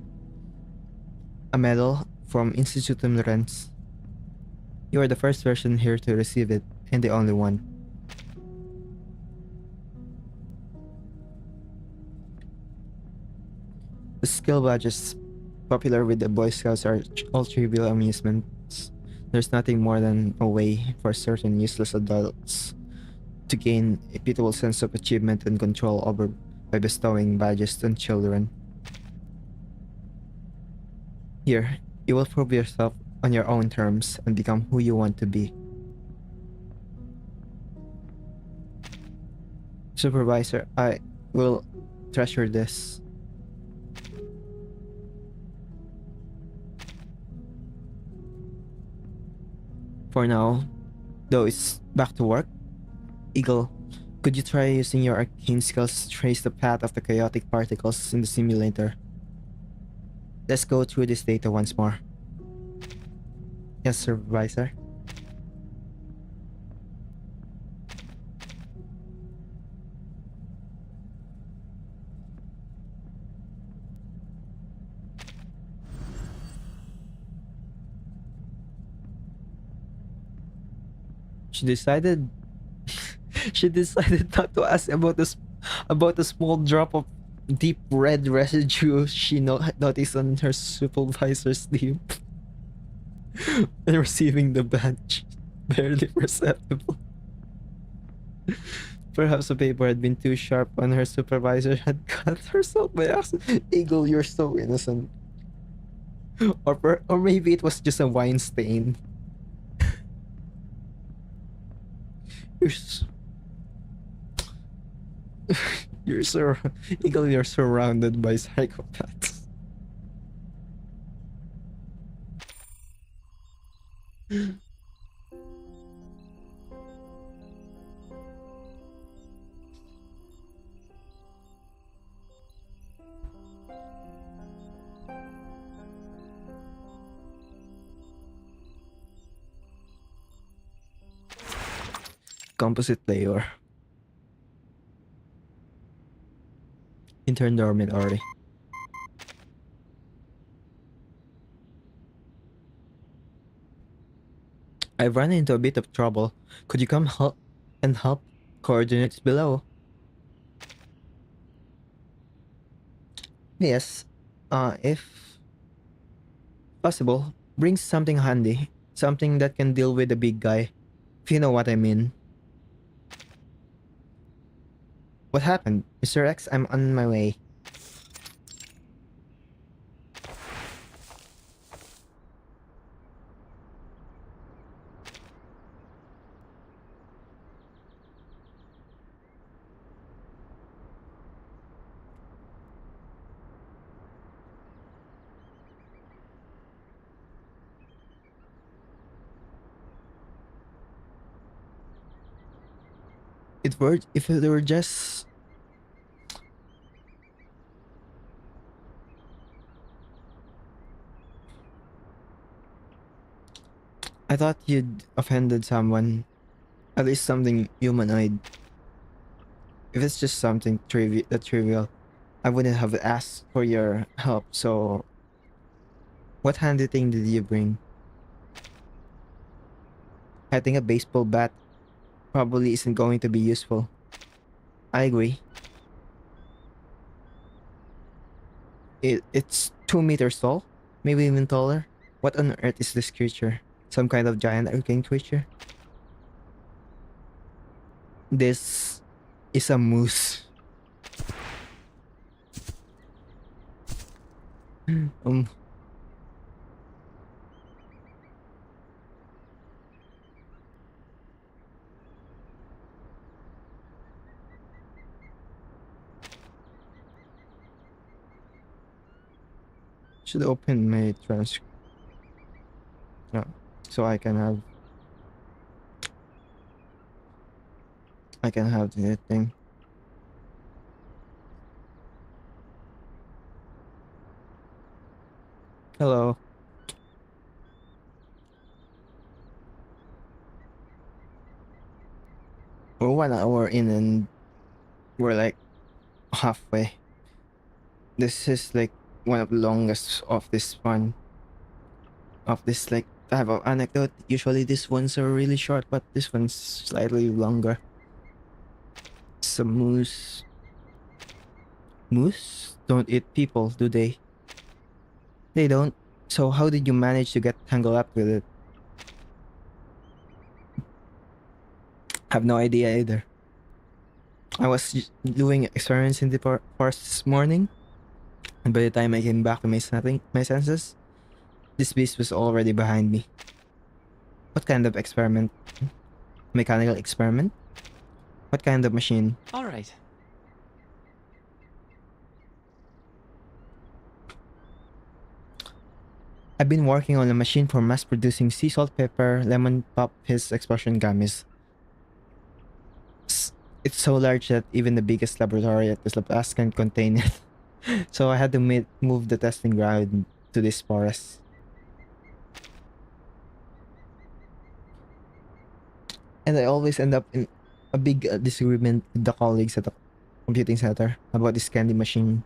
A medal from Institutum Lorenz. You are the first person here to receive it, and the only one. The skill badges popular with the Boy Scouts are all trivial amusements. There's nothing more than a way for certain useless adults to gain a pitiable sense of achievement and control over by bestowing badges on children. Here, you will prove yourself on your own terms and become who you want to be. Supervisor, I will treasure this. For now, Though it's back to work. Eagle, could you try using your arcane skills to trace the path of the chaotic particles in the simulator? Let's go through this data once more. Yes, Supervisor. She decided she decided not to ask about about the small drop of deep red residue she noticed on her supervisor's sleeve and receiving the badge. Barely perceptible. Perhaps the paper had been too sharp and her supervisor had cut herself by accident. Eagle, you're so innocent. Or maybe it was just a wine stain. You're s- you're Eagle, you're surrounded by psychopaths. Composite layer. Intern dormitory. I've run into a bit of trouble. Could you come help? Coordinates below. Yes. If possible, bring something handy. Something that can deal with the big guy. If you know what I mean. What happened? Mr. X, I'm on my way. If it were just I thought you'd offended someone. At least something humanoid. If it's just something trivial, I wouldn't have asked for your help, so what handy thing did you bring? I think a baseball bat probably isn't going to be useful. I agree. It's 2 meters tall? Maybe even taller? What on earth is this creature? Some kind of giant arcane creature? This is a moose. Um, should open my transcript. No, so I can have the thing. Hello. We're 1 hour in and we're like halfway. This is like one of the longest of this one. Of this like type of anecdote. Usually these ones are really short, but this one's slightly longer. Some moose. Moose don't eat people, do they? They don't. So how did you manage to get tangled up with it? Have no idea either. I was doing experiments in the forest this morning, and by the time I came back to my senses, this beast was already behind me. What kind of experiment? Mechanical experiment? What kind of machine? All right. I've been working on a machine for mass producing sea salt, pepper, lemon pop fizz explosion gummies. It's so large that even the biggest laboratory at this lab can contain it. So I had to move the testing ground to this forest. And I always end up in a big disagreement with the colleagues at the computing center about this candy machine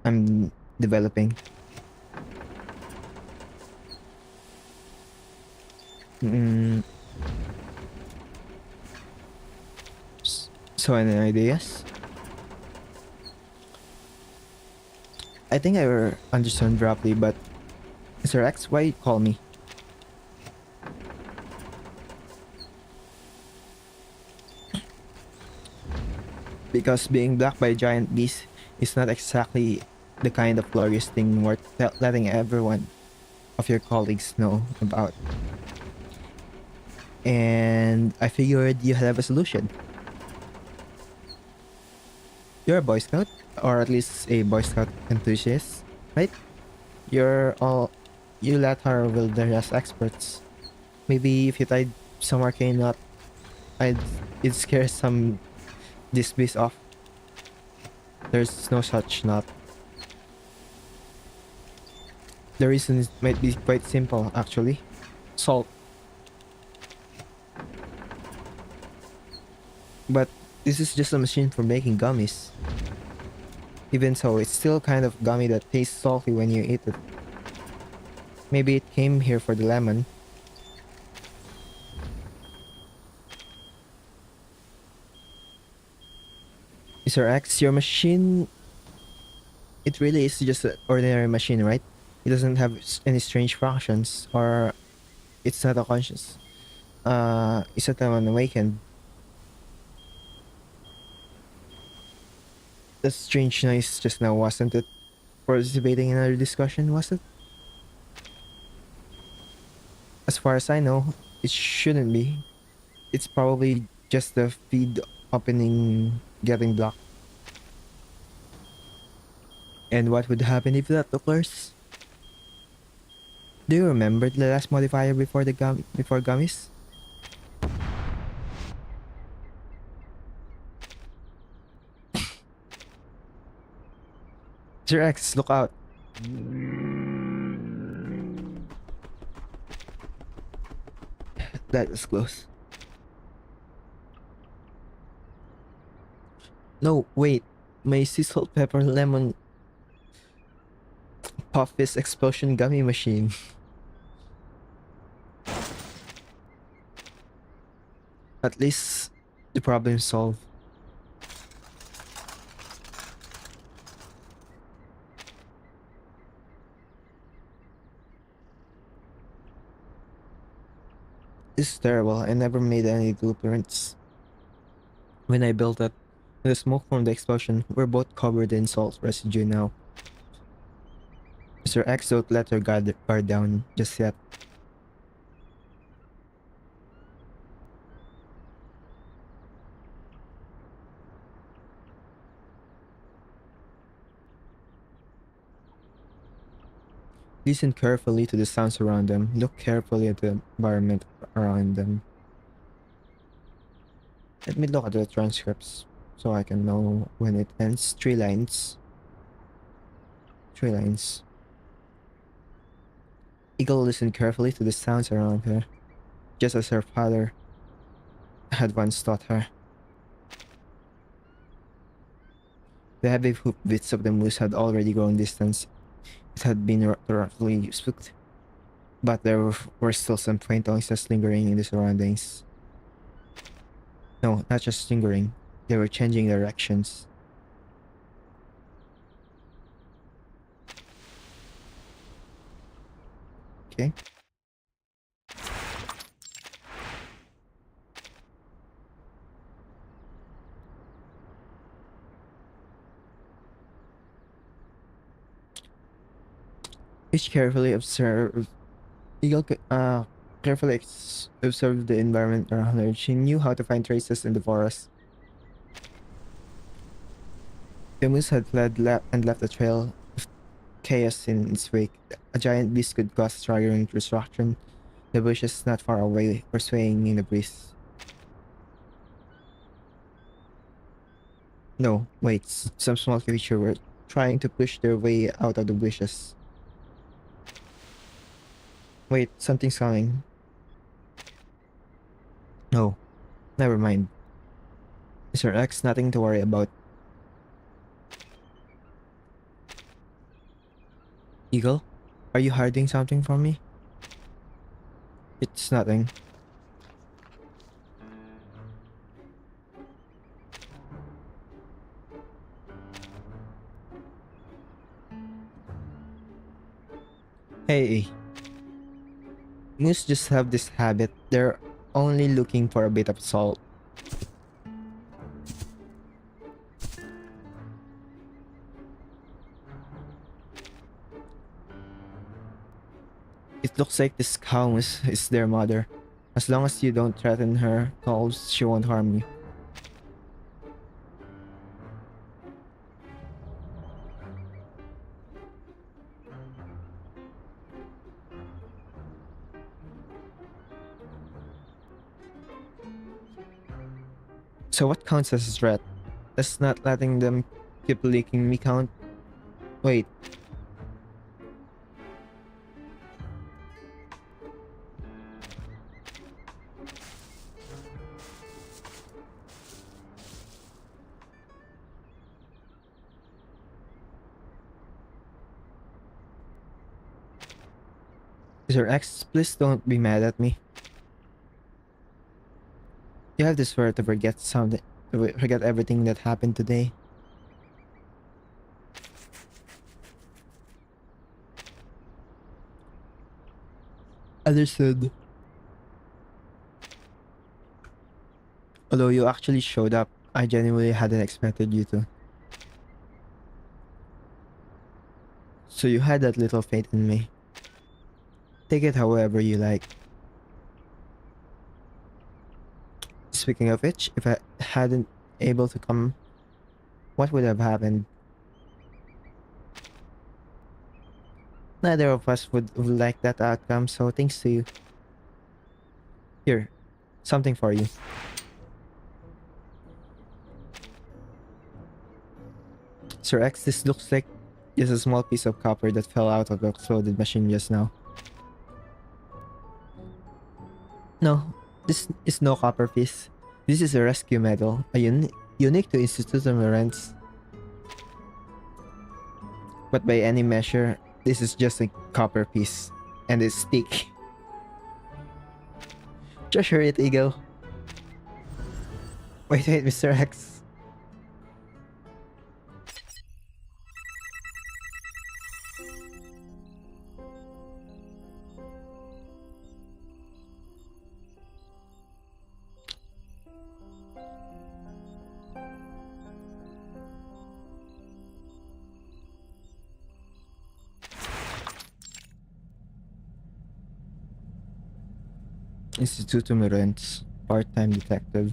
I'm developing. Mm, so any ideas? I think I understand roughly, but Mr. X, why you call me? Because being blocked by a giant beast is not exactly the kind of glorious thing worth letting everyone of your colleagues know about. And I figured you have a solution. You're a Boy Scout, or at least a Boy Scout enthusiast, right? You're all you latter wilderness experts. Maybe if you tied some arcane knot, I'd it'd scare some this beast off. There's no such knot. The reason might be quite simple, actually. Salt. But this is just a machine for making gummies. Even so, it's still kind of gummy that tastes salty when you eat it. Maybe it came here for the lemon. Mr. X, your machine... It really is just an ordinary machine, right? It doesn't have any strange functions, or it's not a conscious. It's not an awakened. That strange noise just now, wasn't it? Participating in our discussion, was it? As far as I know, it shouldn't be. It's probably just the feed opening getting blocked. And what would happen if that occurs? Do you remember the last modifier before before gummies? Sir X, look out. That was close. No, wait. My sea salt, pepper, lemon puff is explosion gummy machine. At least the problem solved. This is terrible. I never made any blueprints. When I built it, the smoke from the explosion, we're both covered in salt residue now. Mr. X, don't let your guard down just yet. Listen carefully to the sounds around them. Look carefully at the environment around them. Let me look at the transcripts so I can know when it ends. 3 lines. 3 lines. Eagle listened carefully to the sounds around her, just as her father had once taught her. The heavy hoofbeats of the moose had already grown distant. It had been roughly spooked, but there were still some faint noises lingering in the surroundings. No, not just lingering. They were changing directions. Okay. Each carefully observed. Eagle carefully observed the environment around her. She knew how to find traces in the forest. The moose had fled and left a trail of chaos in its wake. A giant beast could cause staggering destruction. The bushes not far away were swaying in the breeze. No, wait, some small creature were trying to push their way out of the bushes. Wait, something's coming. No, never mind. Mr. X, nothing to worry about. Eagle, are you hiding something from me? It's nothing. Hey, moose just have this habit. They're only looking for a bit of salt. It looks like this cow is their mother. As long as you don't threaten her calves, she won't harm you. So what counts as a threat? Does not letting them keep licking me count? Wait, Mr. X, please don't be mad at me. You have to swear to forget something, to forget everything that happened today. Understood. Although you actually showed up, I genuinely hadn't expected you to. So you had that little faith in me. Take it however you like. Speaking of which, if I hadn't able to come, what would have happened? Neither of us would like that outcome, so thanks to you. Here, something for you. Sir X, this looks like just a small piece of copper that fell out of the exploded machine just now. No, this is no copper piece. This is a rescue medal, unique to Institute of Lawrence. But by any measure, this is just a copper piece. And it's thick. Treasure it, Eagle. Wait, Mr. X. Instituto Lawrence, part-time detective.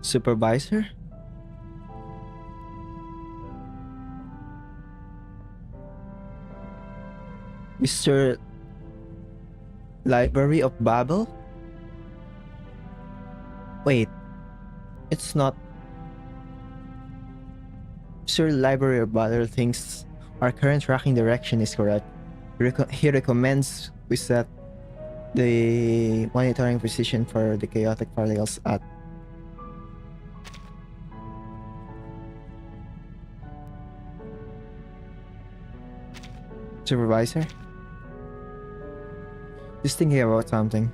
Supervisor? Mr. Library of Babel? Wait, it's not. Sir Library of Babel thinks our current tracking direction is correct. He recommends we set the monitoring position for the chaotic particles at Supervisor? Just thinking about something.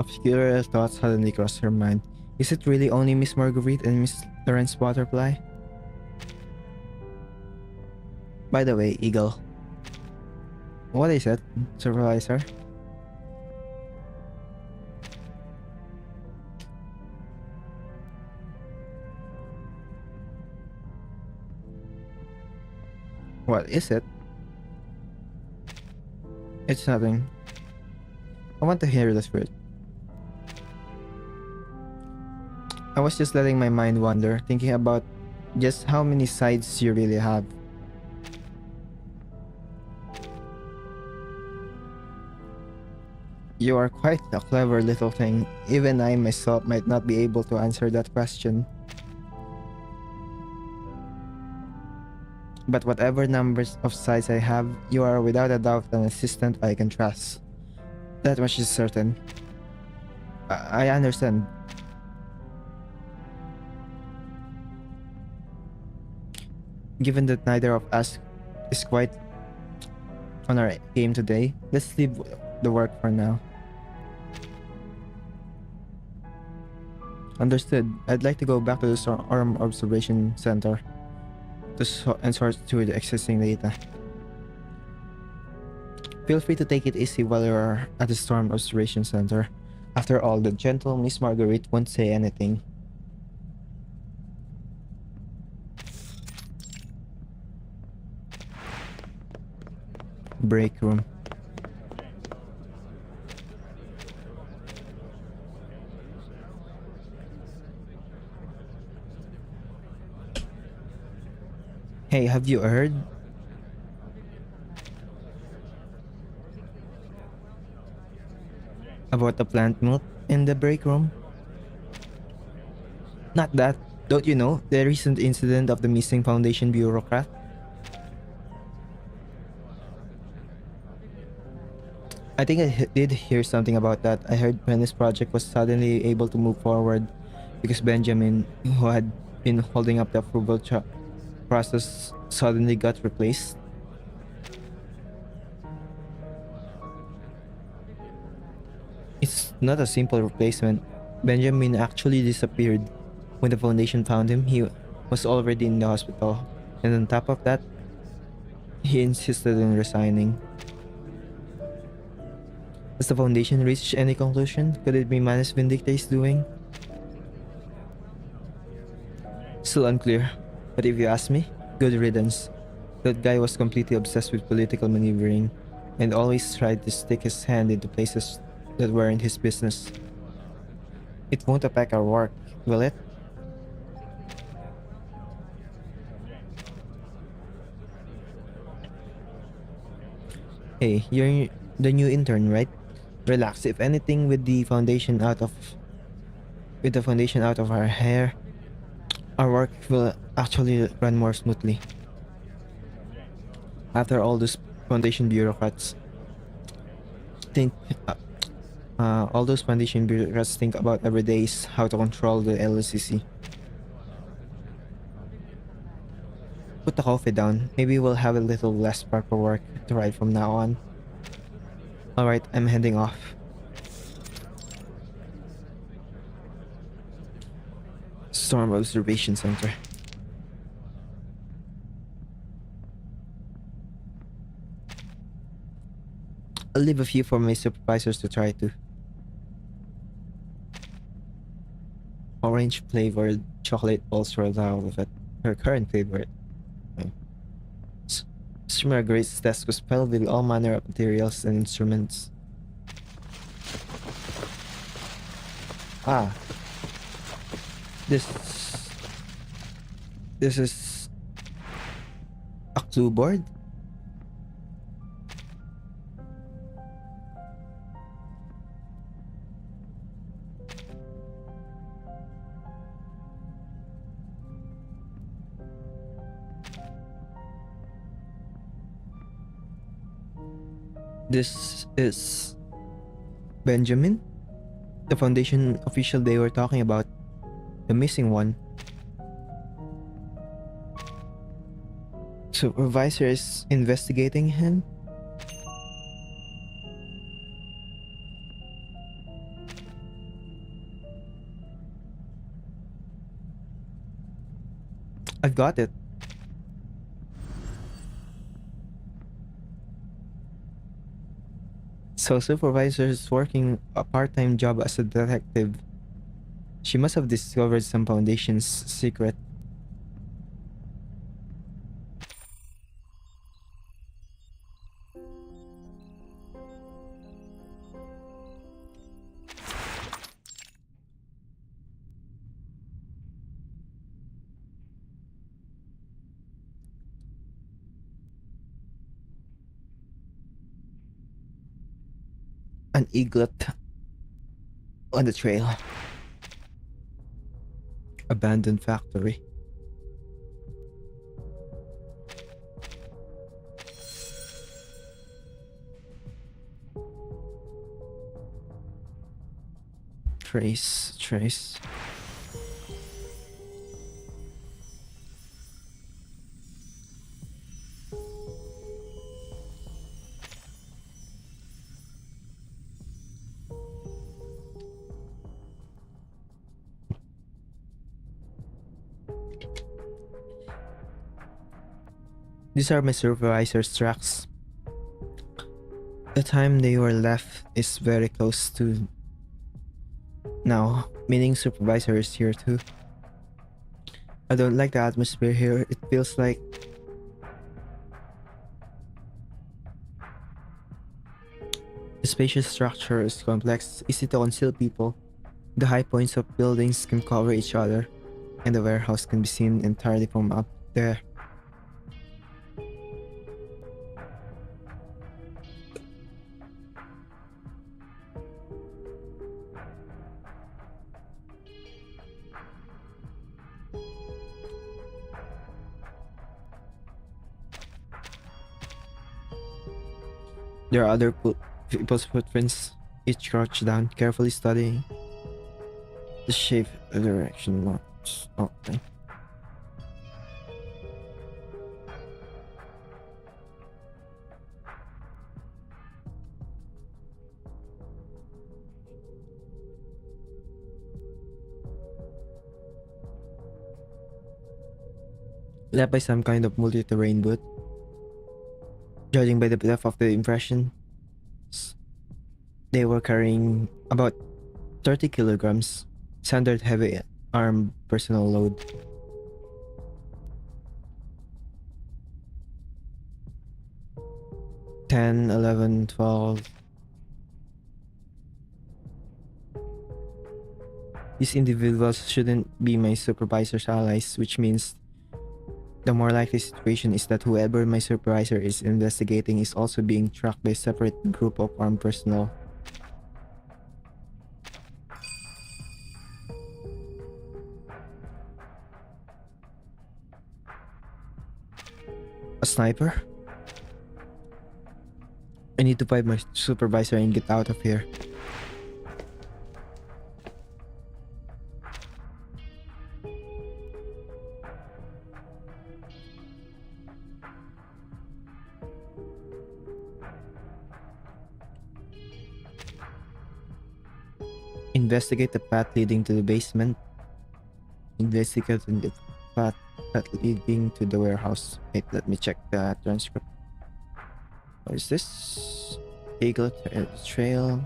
A peculiar thought suddenly crossed her mind. Is it really only Miss Marguerite and Miss Lawrence Butterfly? By the way, Eagle. What is it, Supervisor? What is it? It's nothing. I want to hear the truth. I was just letting my mind wander, thinking about just how many sides you really have. You are quite a clever little thing. Even I myself might not be able to answer that question. But whatever numbers of sides I have, you are without a doubt an assistant I can trust. That much is certain. I understand. Given that neither of us is quite on our game today, let's leave the work for now. Understood. I'd like to go back to the Storm Observation Center and sort through the existing data. Feel free to take it easy while you're at the Storm Observation Center. After all, the gentle Miss Marguerite won't say anything. Break room. Hey, have you heard? About the plant milk in the break room? Not that. Don't you know the recent incident of the missing Foundation bureaucrat? I think I did hear something about that. I heard Penny's project was suddenly able to move forward because Benjamin, who had been holding up the approval process, suddenly got replaced. It's not a simple replacement. Benjamin actually disappeared. When the Foundation found him, he was already in the hospital. And on top of that, he insisted on resigning. Has the Foundation reached any conclusion? Could it be Manus Vindicta's doing? Still unclear. But if you ask me, good riddance. That guy was completely obsessed with political maneuvering and always tried to stick his hand into places that weren't his business. It won't affect our work, will it? Hey, you're the new intern, right? Relax. If anything, with the foundation out of our hair, our work will actually run more smoothly. After all those foundation bureaucrats think, all those foundation bureaucrats think about every day is how to control the LCC. Put the coffee down. Maybe we'll have a little less paperwork to write from now on. Alright, I'm heading off. Storm Observation Center. I'll leave a few for my supervisors to try to. Orange flavored chocolate balls rolled out of it. Her current favorite. Mr. Marguerite's desk was filled with all manner of materials and instruments. Ah. This is a clue board? This is Benjamin? The Foundation official they were talking about. The missing one. Supervisor is investigating him? I've got it. So supervisor is working a part-time job as a detective. She must have discovered some Foundation's secret. An eaglet on the trail. Abandoned factory. Trace. These are my supervisor's tracks. The time they were left is very close to now, meaning supervisor is here too. I don't like the atmosphere here. It feels like the spacious structure is complex, easy to conceal people. The high points of buildings can cover each other, and the warehouse can be seen entirely from up there. There are other people's footprints, each crouched down, carefully studying the shape of the direction marks. Okay. Led by some kind of multi-terrain boot. Judging by the depth of the impression, they were carrying about 30 kilograms, standard heavy arm personal load. Ten, 11, 12. These individuals shouldn't be my supervisor's allies, which means the more likely situation is that whoever my supervisor is investigating is also being tracked by a separate group of armed personnel. A sniper? I need to find my supervisor and get out of here. Investigate the path leading to the basement. Investigate the path leading to the warehouse. Wait, let me check the transcript. What is this? Eaglet trail.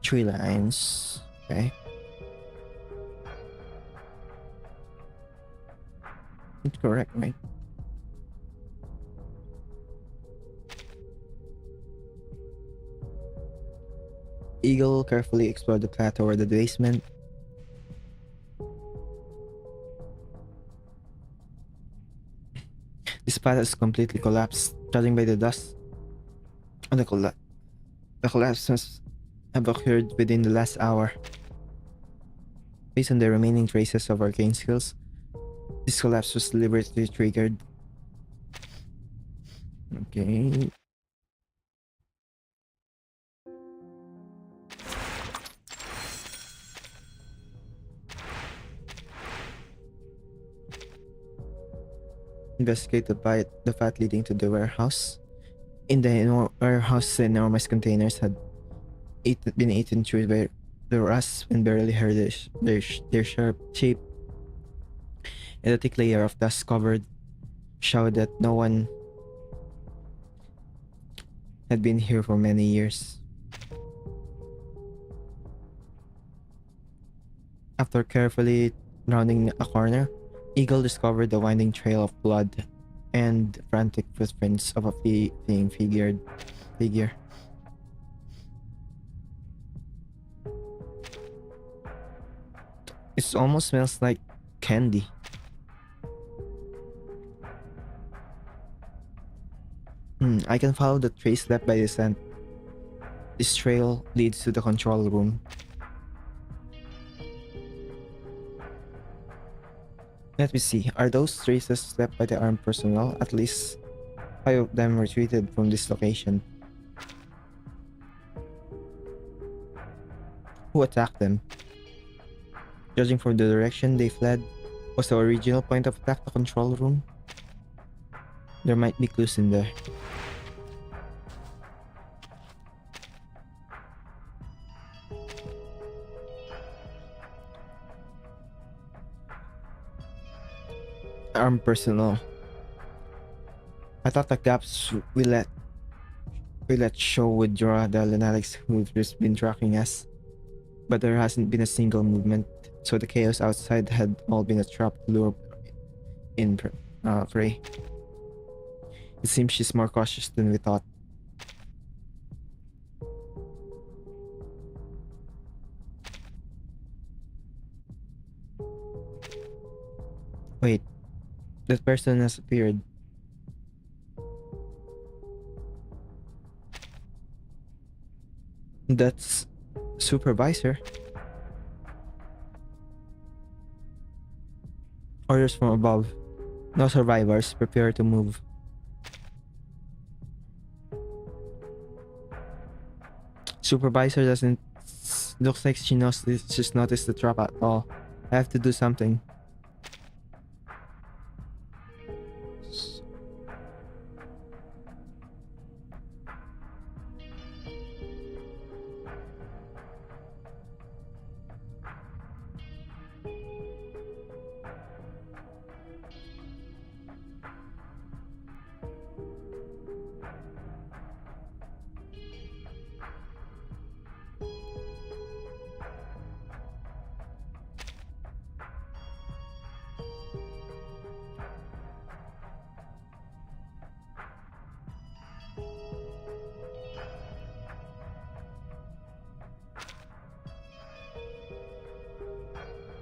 Tree lines. Okay. It's correct, right? Eagle carefully explored the path toward the basement. This path has completely collapsed, judging by the dust on the collapse must have occurred within the last hour. Based on the remaining traces of arcane skills, this collapse was deliberately triggered. Okay. Investigate the path leading to the warehouse. In the warehouse, the enormous containers had been eaten through by the rust and barely heard their sharp shape. and a thick layer of dust covered showed that no one had been here for many years. After carefully rounding a corner, Eagle discovered the winding trail of blood and frantic footprints of a fleeing figure. It almost smells like candy. I can follow the trace left by the scent. This trail leads to the control room. Let me see, are those traces left by the armed personnel? At least 5 of them retreated from this location. Who attacked them? Judging from the direction they fled, was the original point of attack the control room? There might be clues in there. Armed personnel. I thought the gaps we let show would draw the lunatics who've just been tracking us. But there hasn't been a single movement, so the chaos outside had all been a trap to lure in prey. It seems she's more cautious than we thought. Wait, that person has appeared. That's Supervisor. Orders from above. No survivors, prepare to move. Supervisor doesn't looks like she's noticed the trap at all. I have to do something.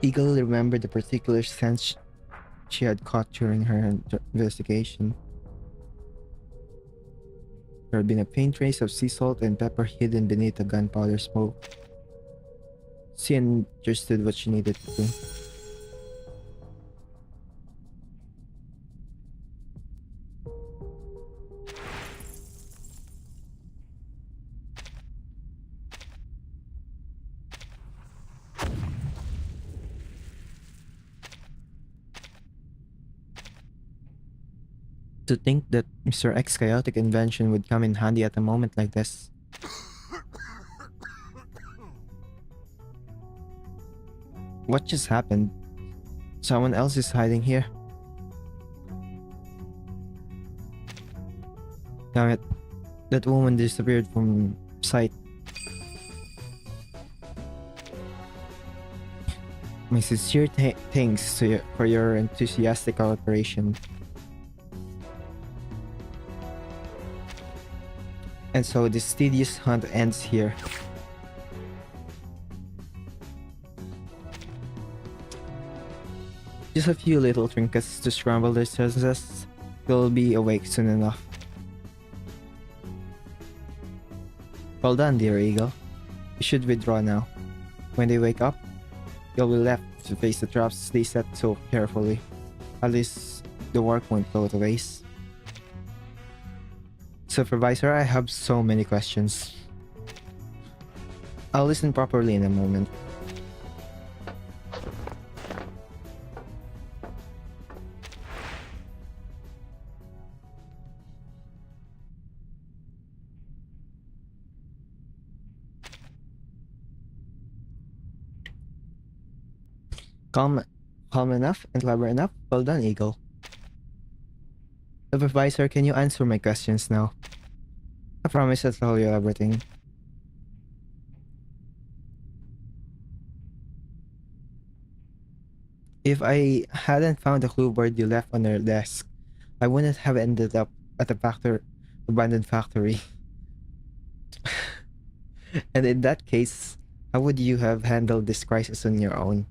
Eagle remembered the particular scent she had caught during her investigation. There had been a faint trace of sea salt and pepper hidden beneath the gunpowder smoke. She understood what she needed to do. To think that Mr. X's chaotic invention would come in handy at a moment like this. What just happened? Someone else is hiding here. Damn it. That woman disappeared from sight. My sincere thanks to you for your enthusiastic cooperation. And so this tedious hunt ends here. Just a few little trinkets to scramble their senses. They'll be awake soon enough. Well done, dear Eagle. You should withdraw now. When they wake up, you'll be left to face the traps they set so carefully. At least the work won't go to waste. Supervisor, I have so many questions. I'll listen properly in a moment. Calm enough and clever enough? Well done, Eagle. Supervisor, can you answer my questions now? I promise I'll tell you everything. If I hadn't found the clue board you left on your desk, I wouldn't have ended up at the abandoned factory. And in that case, how would you have handled this crisis on your own?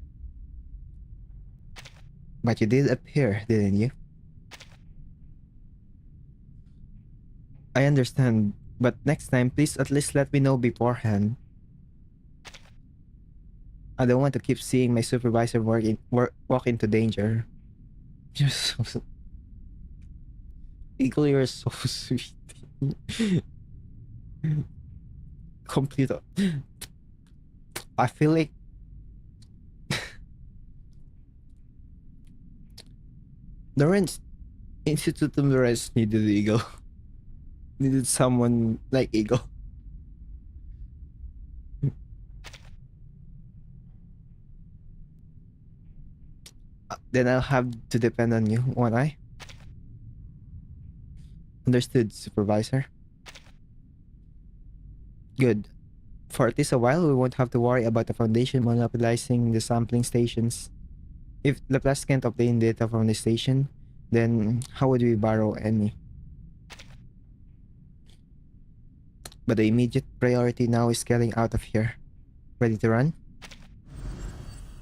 But you did appear, didn't you? I understand, but next time, please at least let me know beforehand. I don't want to keep seeing my supervisor walk into danger. You're so Eagle, you're so sweet. Complete. I feel like Lawrence Institute of Lawrence needed Eagle. Needed someone like Eagle. Then I'll have to depend on you, won't I? Understood, supervisor. Good. For at least a while, we won't have to worry about the Foundation monopolizing the sampling stations. If Laplace can't obtain data from the station, then how would we borrow any? But the immediate priority now is getting out of here. Ready to run?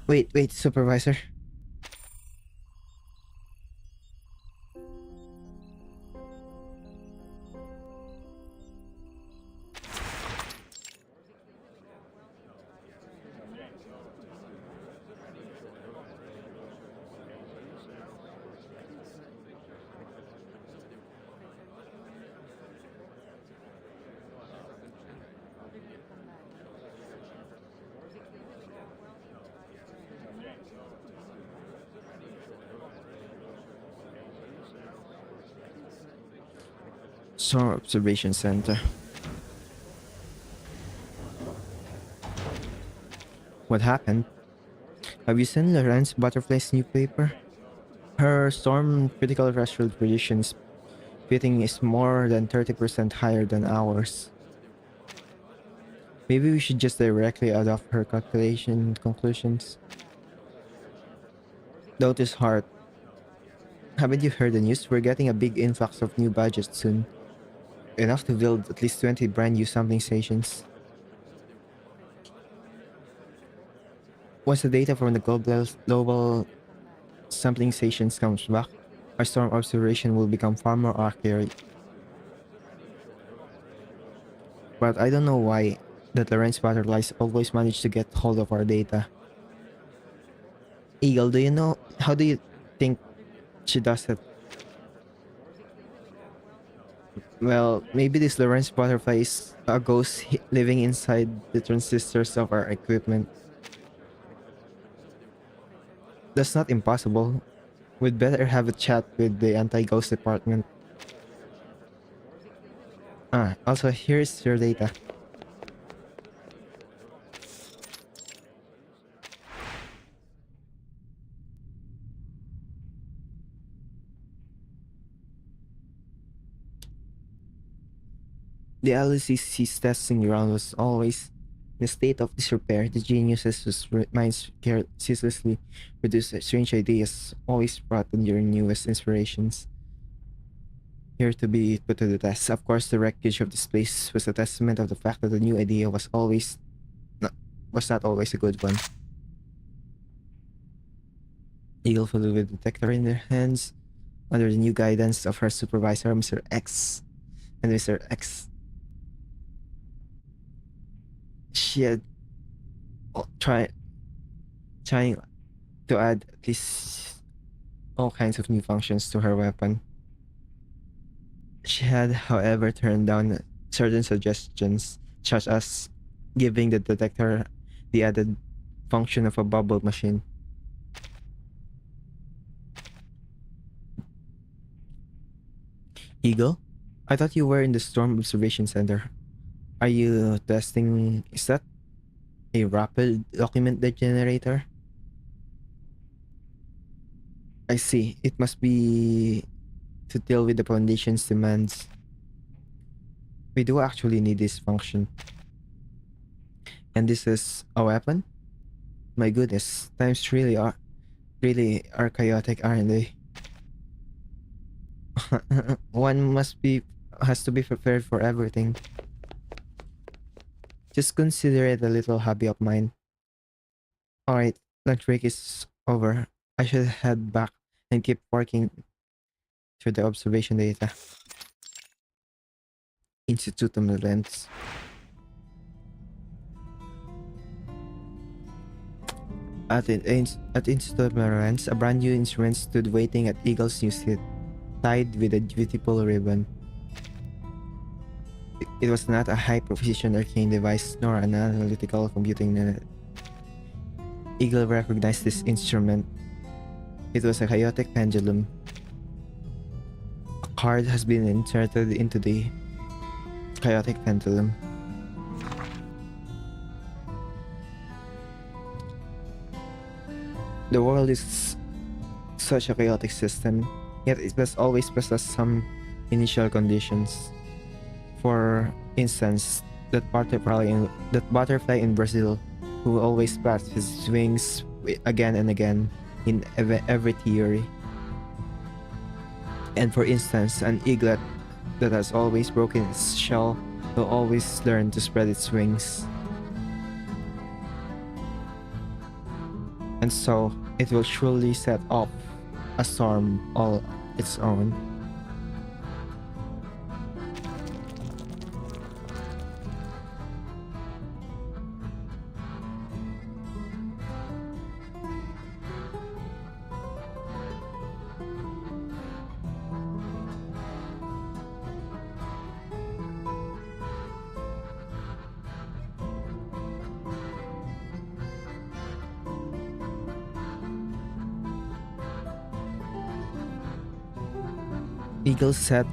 Wait, supervisor. Storm Observation Center. What happened? Have you seen Lorenz Butterfly's new paper? Her storm critical threshold predictions fitting is more than 30% higher than ours. Maybe we should just directly adopt her calculation conclusions. Note is hard. Haven't you heard the news? We're getting a big influx of new budgets soon. Enough to build at least 20 brand new sampling stations. Once the data from the global sampling stations comes back, our storm observation will become far more accurate. But I don't know why that Lorentz butterflies always manage to get hold of our data. Eagle, do you know, how do you think she does it? Well, maybe this Lorentz butterfly is a ghost living inside the transistors of our equipment. That's not impossible. We'd better have a chat with the anti-ghost department. Also, here's your data. The LCC's testing ground was always in a state of disrepair. The geniuses whose minds ceaselessly produce strange ideas always brought on your newest inspirations. Here to be put to the test. Of course, the wreckage of this place was a testament of the fact that the new idea was not always a good one. Eagle flew with the detector in their hands under the new guidance of her supervisor, Mr. X. And Mr. X, she had trying to add at least all kinds of new functions to her weapon. She had, however, turned down certain suggestions, such as giving the detector the added function of a bubble machine. Eagle, I thought you were in the Storm Observation Center. Are you testing? Is that a rapid document generator? I see. It must be to deal with the foundation's demands. We do actually need this function. And this is a weapon? My goodness, times really are chaotic, aren't they? One has to be prepared for everything. Just consider it a little hobby of mine. Alright, lunch break is over. I should head back and keep working through the observation data. Institutum Lens. At Institute Lens, a brand new instrument stood waiting at Eagle's new seat, tied with a beautiful ribbon. It was not a high-precision arcane device, nor an analytical computing unit. Eagle recognized this instrument. It was a chaotic pendulum. A card has been inserted into the chaotic pendulum. The world is such a chaotic system, yet it must always possess some initial conditions. For instance, that butterfly in Brazil, who always bats his wings again and again in every theory. And for instance, an eaglet that has always broken its shell will always learn to spread its wings. And so, it will surely set off a storm all its own. Eagle set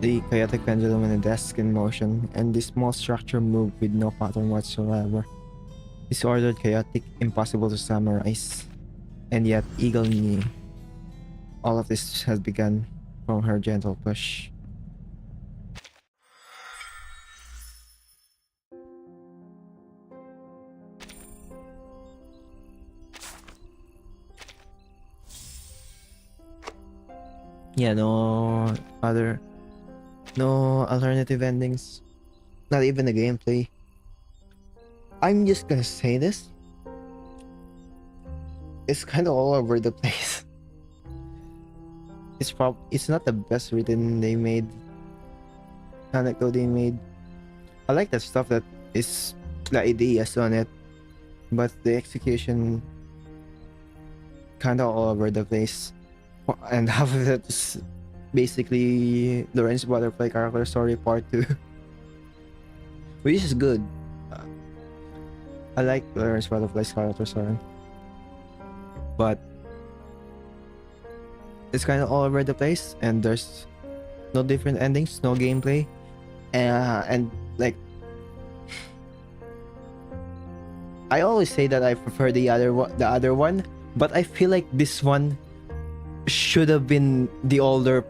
the chaotic pendulum on a desk in motion, and the small structure moved with no pattern whatsoever. Disordered, chaotic, impossible to summarize. And yet, Eagle knew all of this has begun from her gentle push. Yeah, no alternative endings. Not even the gameplay. I'm just gonna say this. It's kind of all over the place. It's not the best written they made. Anecdote they made. I like the stuff that is the ideas on it, but the execution kind of all over the place. And half of it is basically Lawrence Butterfly character story part 2. Which is good. I like Lawrence Butterfly's character story. But it's kind of all over the place, and there's no different endings, no gameplay. And like, I always say that I prefer the other one, but I feel like this one should have been the older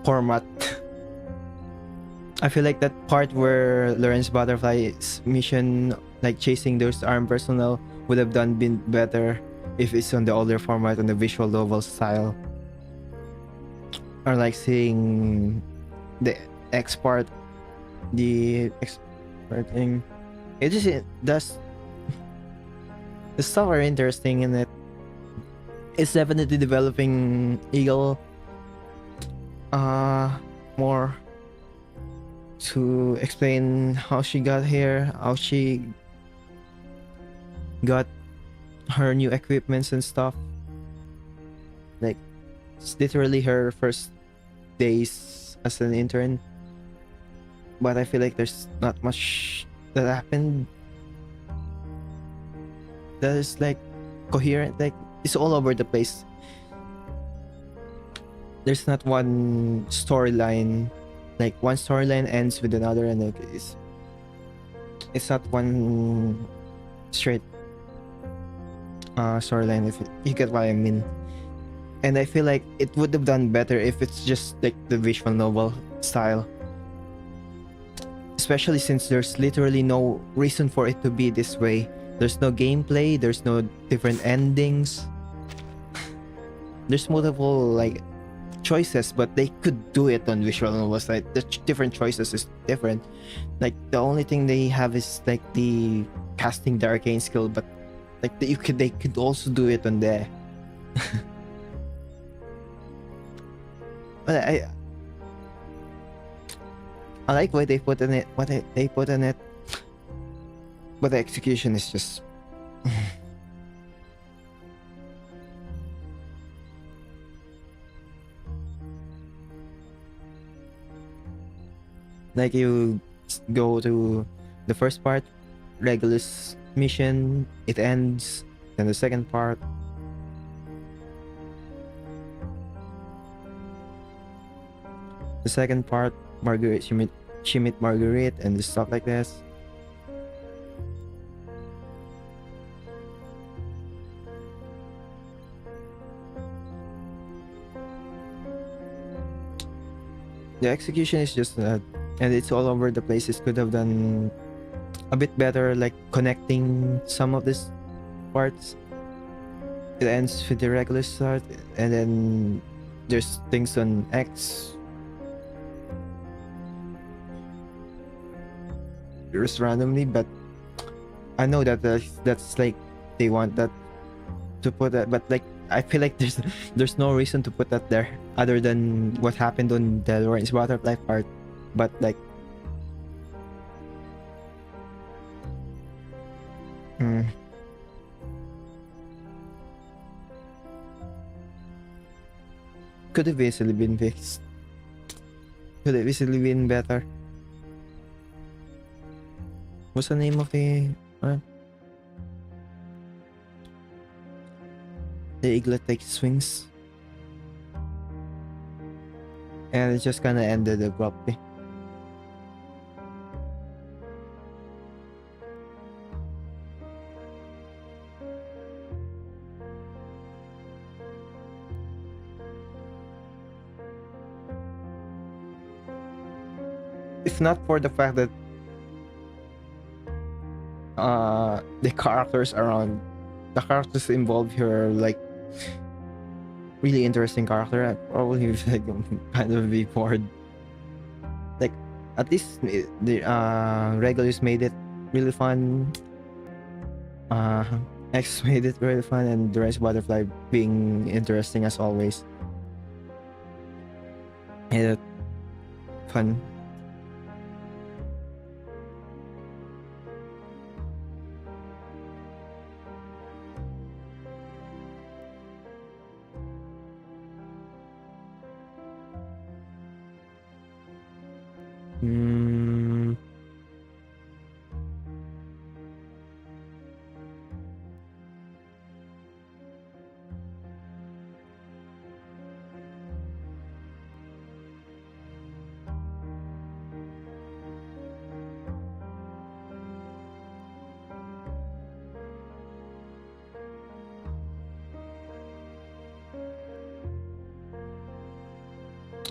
format. I feel like that part where Lawrence Butterfly's mission, like chasing those armed personnel, would have been better if it's on the older format and the visual novel style. Or like seeing the X part, the expert thing. It does the stuff are interesting in it. It's definitely developing Eagle more to explain how she got here, how she got her new equipments and stuff. Like, it's literally her first days as an intern, but I feel like there's not much that happened that is like coherent. Like, it's all over the place. There's not one storyline. Like, one storyline ends with another, and like it's not one straight storyline, if you get what I mean. And I feel like it would have done better if it's just like the visual novel style. Especially since there's literally no reason for it to be this way. There's no gameplay, there's no different endings. There's multiple like choices, but they could do it on visual novels. Like the different choices is different. Like the only thing they have is like the casting the arcane skill, but like they could also do it on there. But I like what they put in it. They put in it, but the execution is just. Like you go to the first part, Regulus mission, it ends. Then the second part, Marguerite, she meet Marguerite and stuff like this. The execution is just and it's all over the place. It could have done a bit better, like connecting some of these parts. It ends with the regular start, and then there's things on X. Just randomly, but I know that that's like they want that to put that, but like I feel like there's no reason to put that there other than what happened on the Lawrence Butterfly part, but like could have easily been fixed. Could have easily been better. What's the name of the the Eaglet takes swings, and it just kind of ended abruptly. If not for the fact that the characters involved here are like really interesting character, I probably like kind of be bored. Like at least the Regulus made it really fun. X made it really fun, and the Rise Butterfly being interesting as always. Made it fun.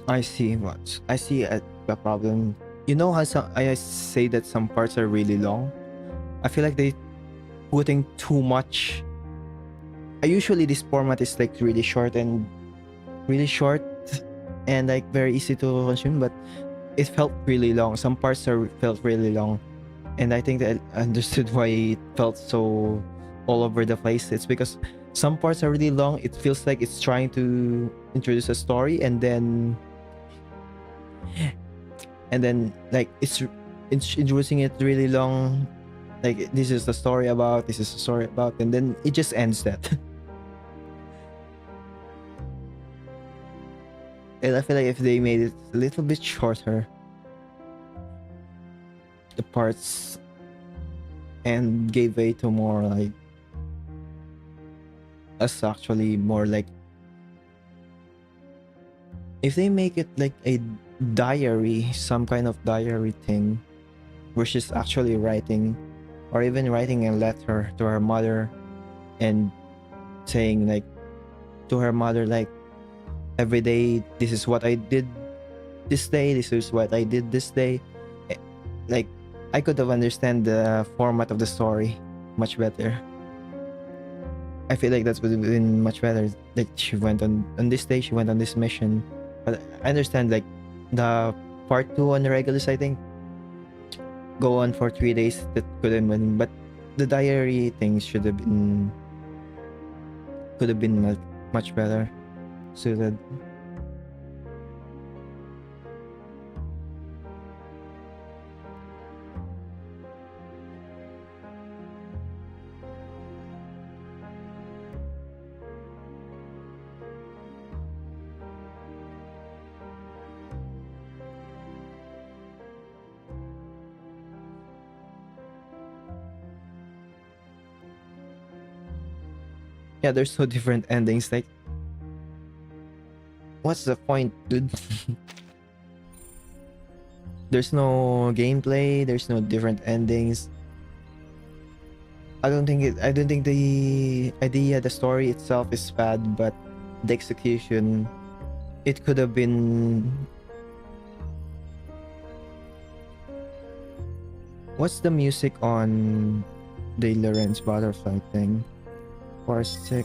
I see the problem. You know how I say that some parts are really long? I feel like they putting too much. Usually this format is like really short and like very easy to consume, but it felt really long. Some parts felt really long, and I think that I understood why it felt so all over the place. It's because some parts are really long. It feels like it's trying to introduce a story, and then like it's introducing it really long, like this is the story about, and then it just ends that. And I feel like if they made it a little bit shorter, the parts, and gave way to more like us actually more like, if they make it like a diary, some kind of diary thing, where she's actually writing, or even writing a letter to her mother, and saying like to her mother like every day, this is what I did this day, this is what I did this day. Eh, like I could have understand the format of the story much better. I feel like that would have been much better. Like she went on this day, she went on this mission. But I understand like the part two on the regulars, I think, go on for 3 days. That could have been, but the diary thing should have been could have been much better suited. Yeah, there's no different endings. Like, what's the point, dude? There's no gameplay. There's no different endings. I don't think it. I don't think the idea, the story itself is bad, but the execution, it could have been. What's the music on the Lorenz Butterfly thing? 4-6.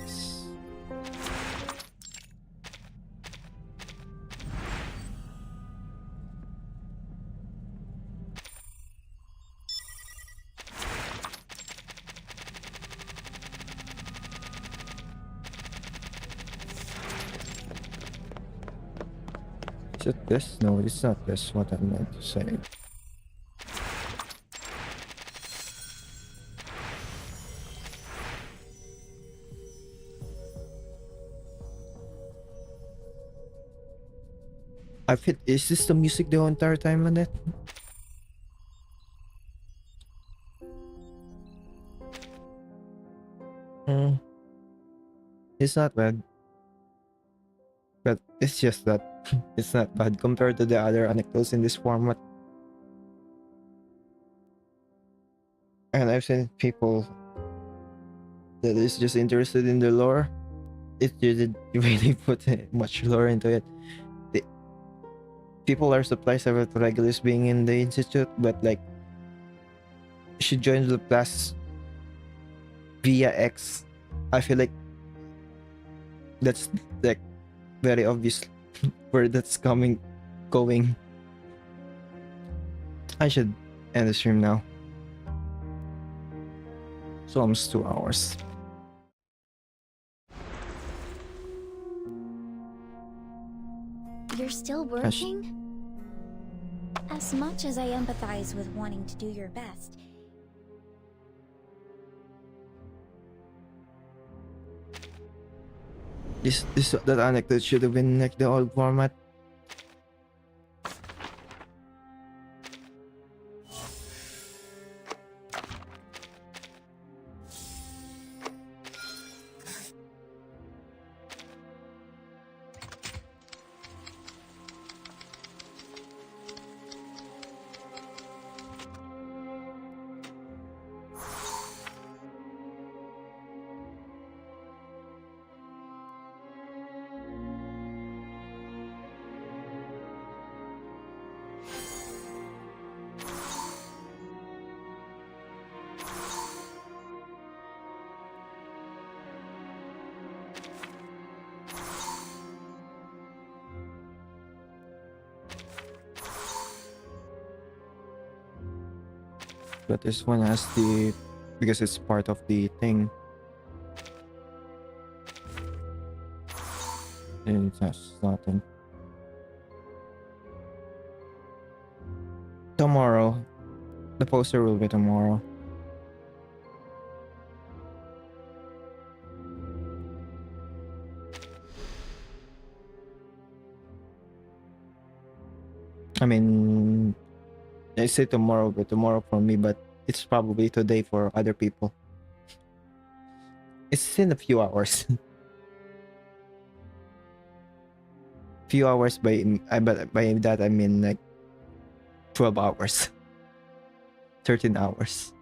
Is it this? No, it's not this. What I meant to say. I fit. Is this the music the entire time on it? Hmm. It's not bad. But it's just that it's not bad compared to the other anecdotes in this format. And I've seen people that is just interested in the lore. It didn't really put much lore into it. The, people are surprised about regulars being in the institute, but like she joined the class via X. I feel like that's like very obvious where that's going. I should end the stream now. So almost 2 hours. You're still working? As much as I empathize with wanting to do your best, That anecdote should have been like the old format. But this one has the, because it's part of the thing, and it has nothing. Tomorrow, the poster will be tomorrow. I mean, I say tomorrow, but tomorrow for me, but it's probably today for other people. It's in a few hours. Few hours but by that I mean like 12 hours. 13 hours.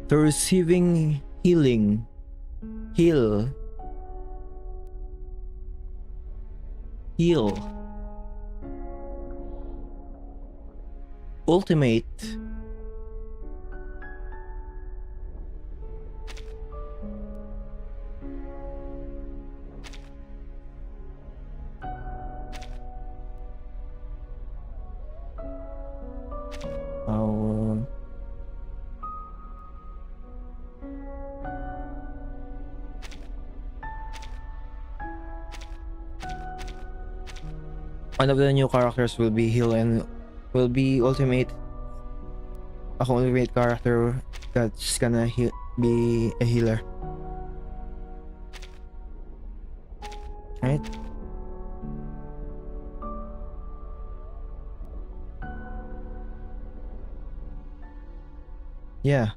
The receiving healing. Heal. Heal. Ultimate. Oh. One of the new characters will be heal and will be ultimate. A ultimate character that's gonna be a healer. Right? Yeah.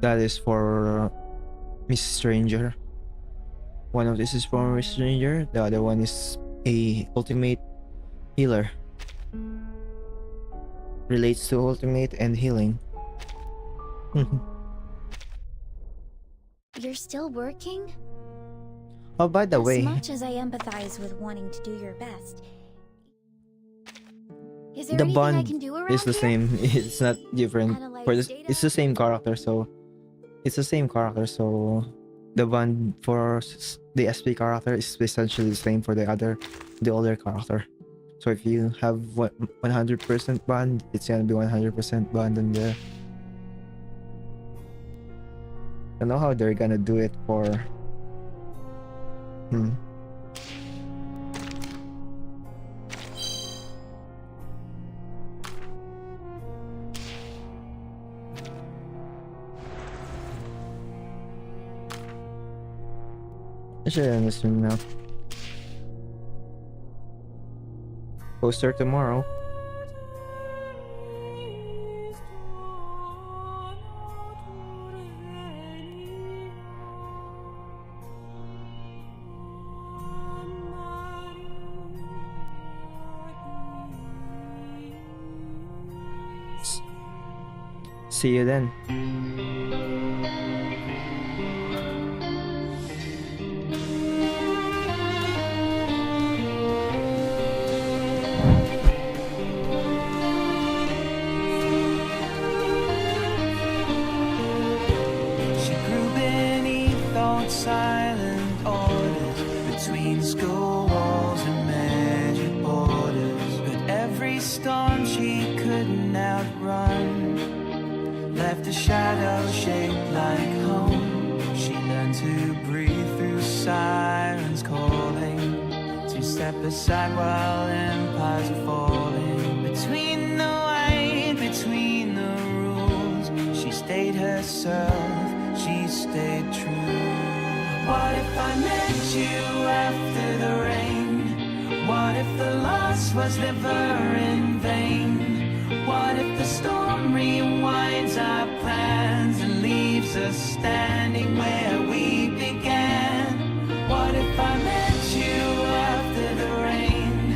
That is for Miss Stranger. One of this is for Miss Stranger. The other one is a ultimate healer. Relates to ultimate and healing. You're still working? Oh, by the way, As much as I empathize with wanting to do your best, is there the anything I bond can do around is the here? same. It's not different. For this, Analyze it's the data? same character, so it's the same character. So the bond for the SP character is essentially the same for the older character. So if you have 100% bond, it's gonna be 100% bond on the. I don't know how they're gonna do it for. I should understand now. Poster tomorrow. See you then. She grew beneath old silent orders, between school walls and magic borders. But every storm she couldn't outrun left a shadow shaped like home. She learned to breathe through sirens calling, to step aside while empires are falling. Between the white, between the rules, she stayed herself, she stayed true. What if I met you after the rain? What if the loss was never in vain? What if the storm rewinds our plans and leaves us standing where we began? What if I met you after the rain?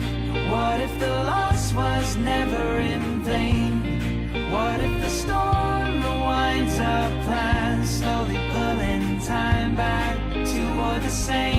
What if the loss was never in vain? What if the storm rewinds our plans, slowly pulling time back toward the same?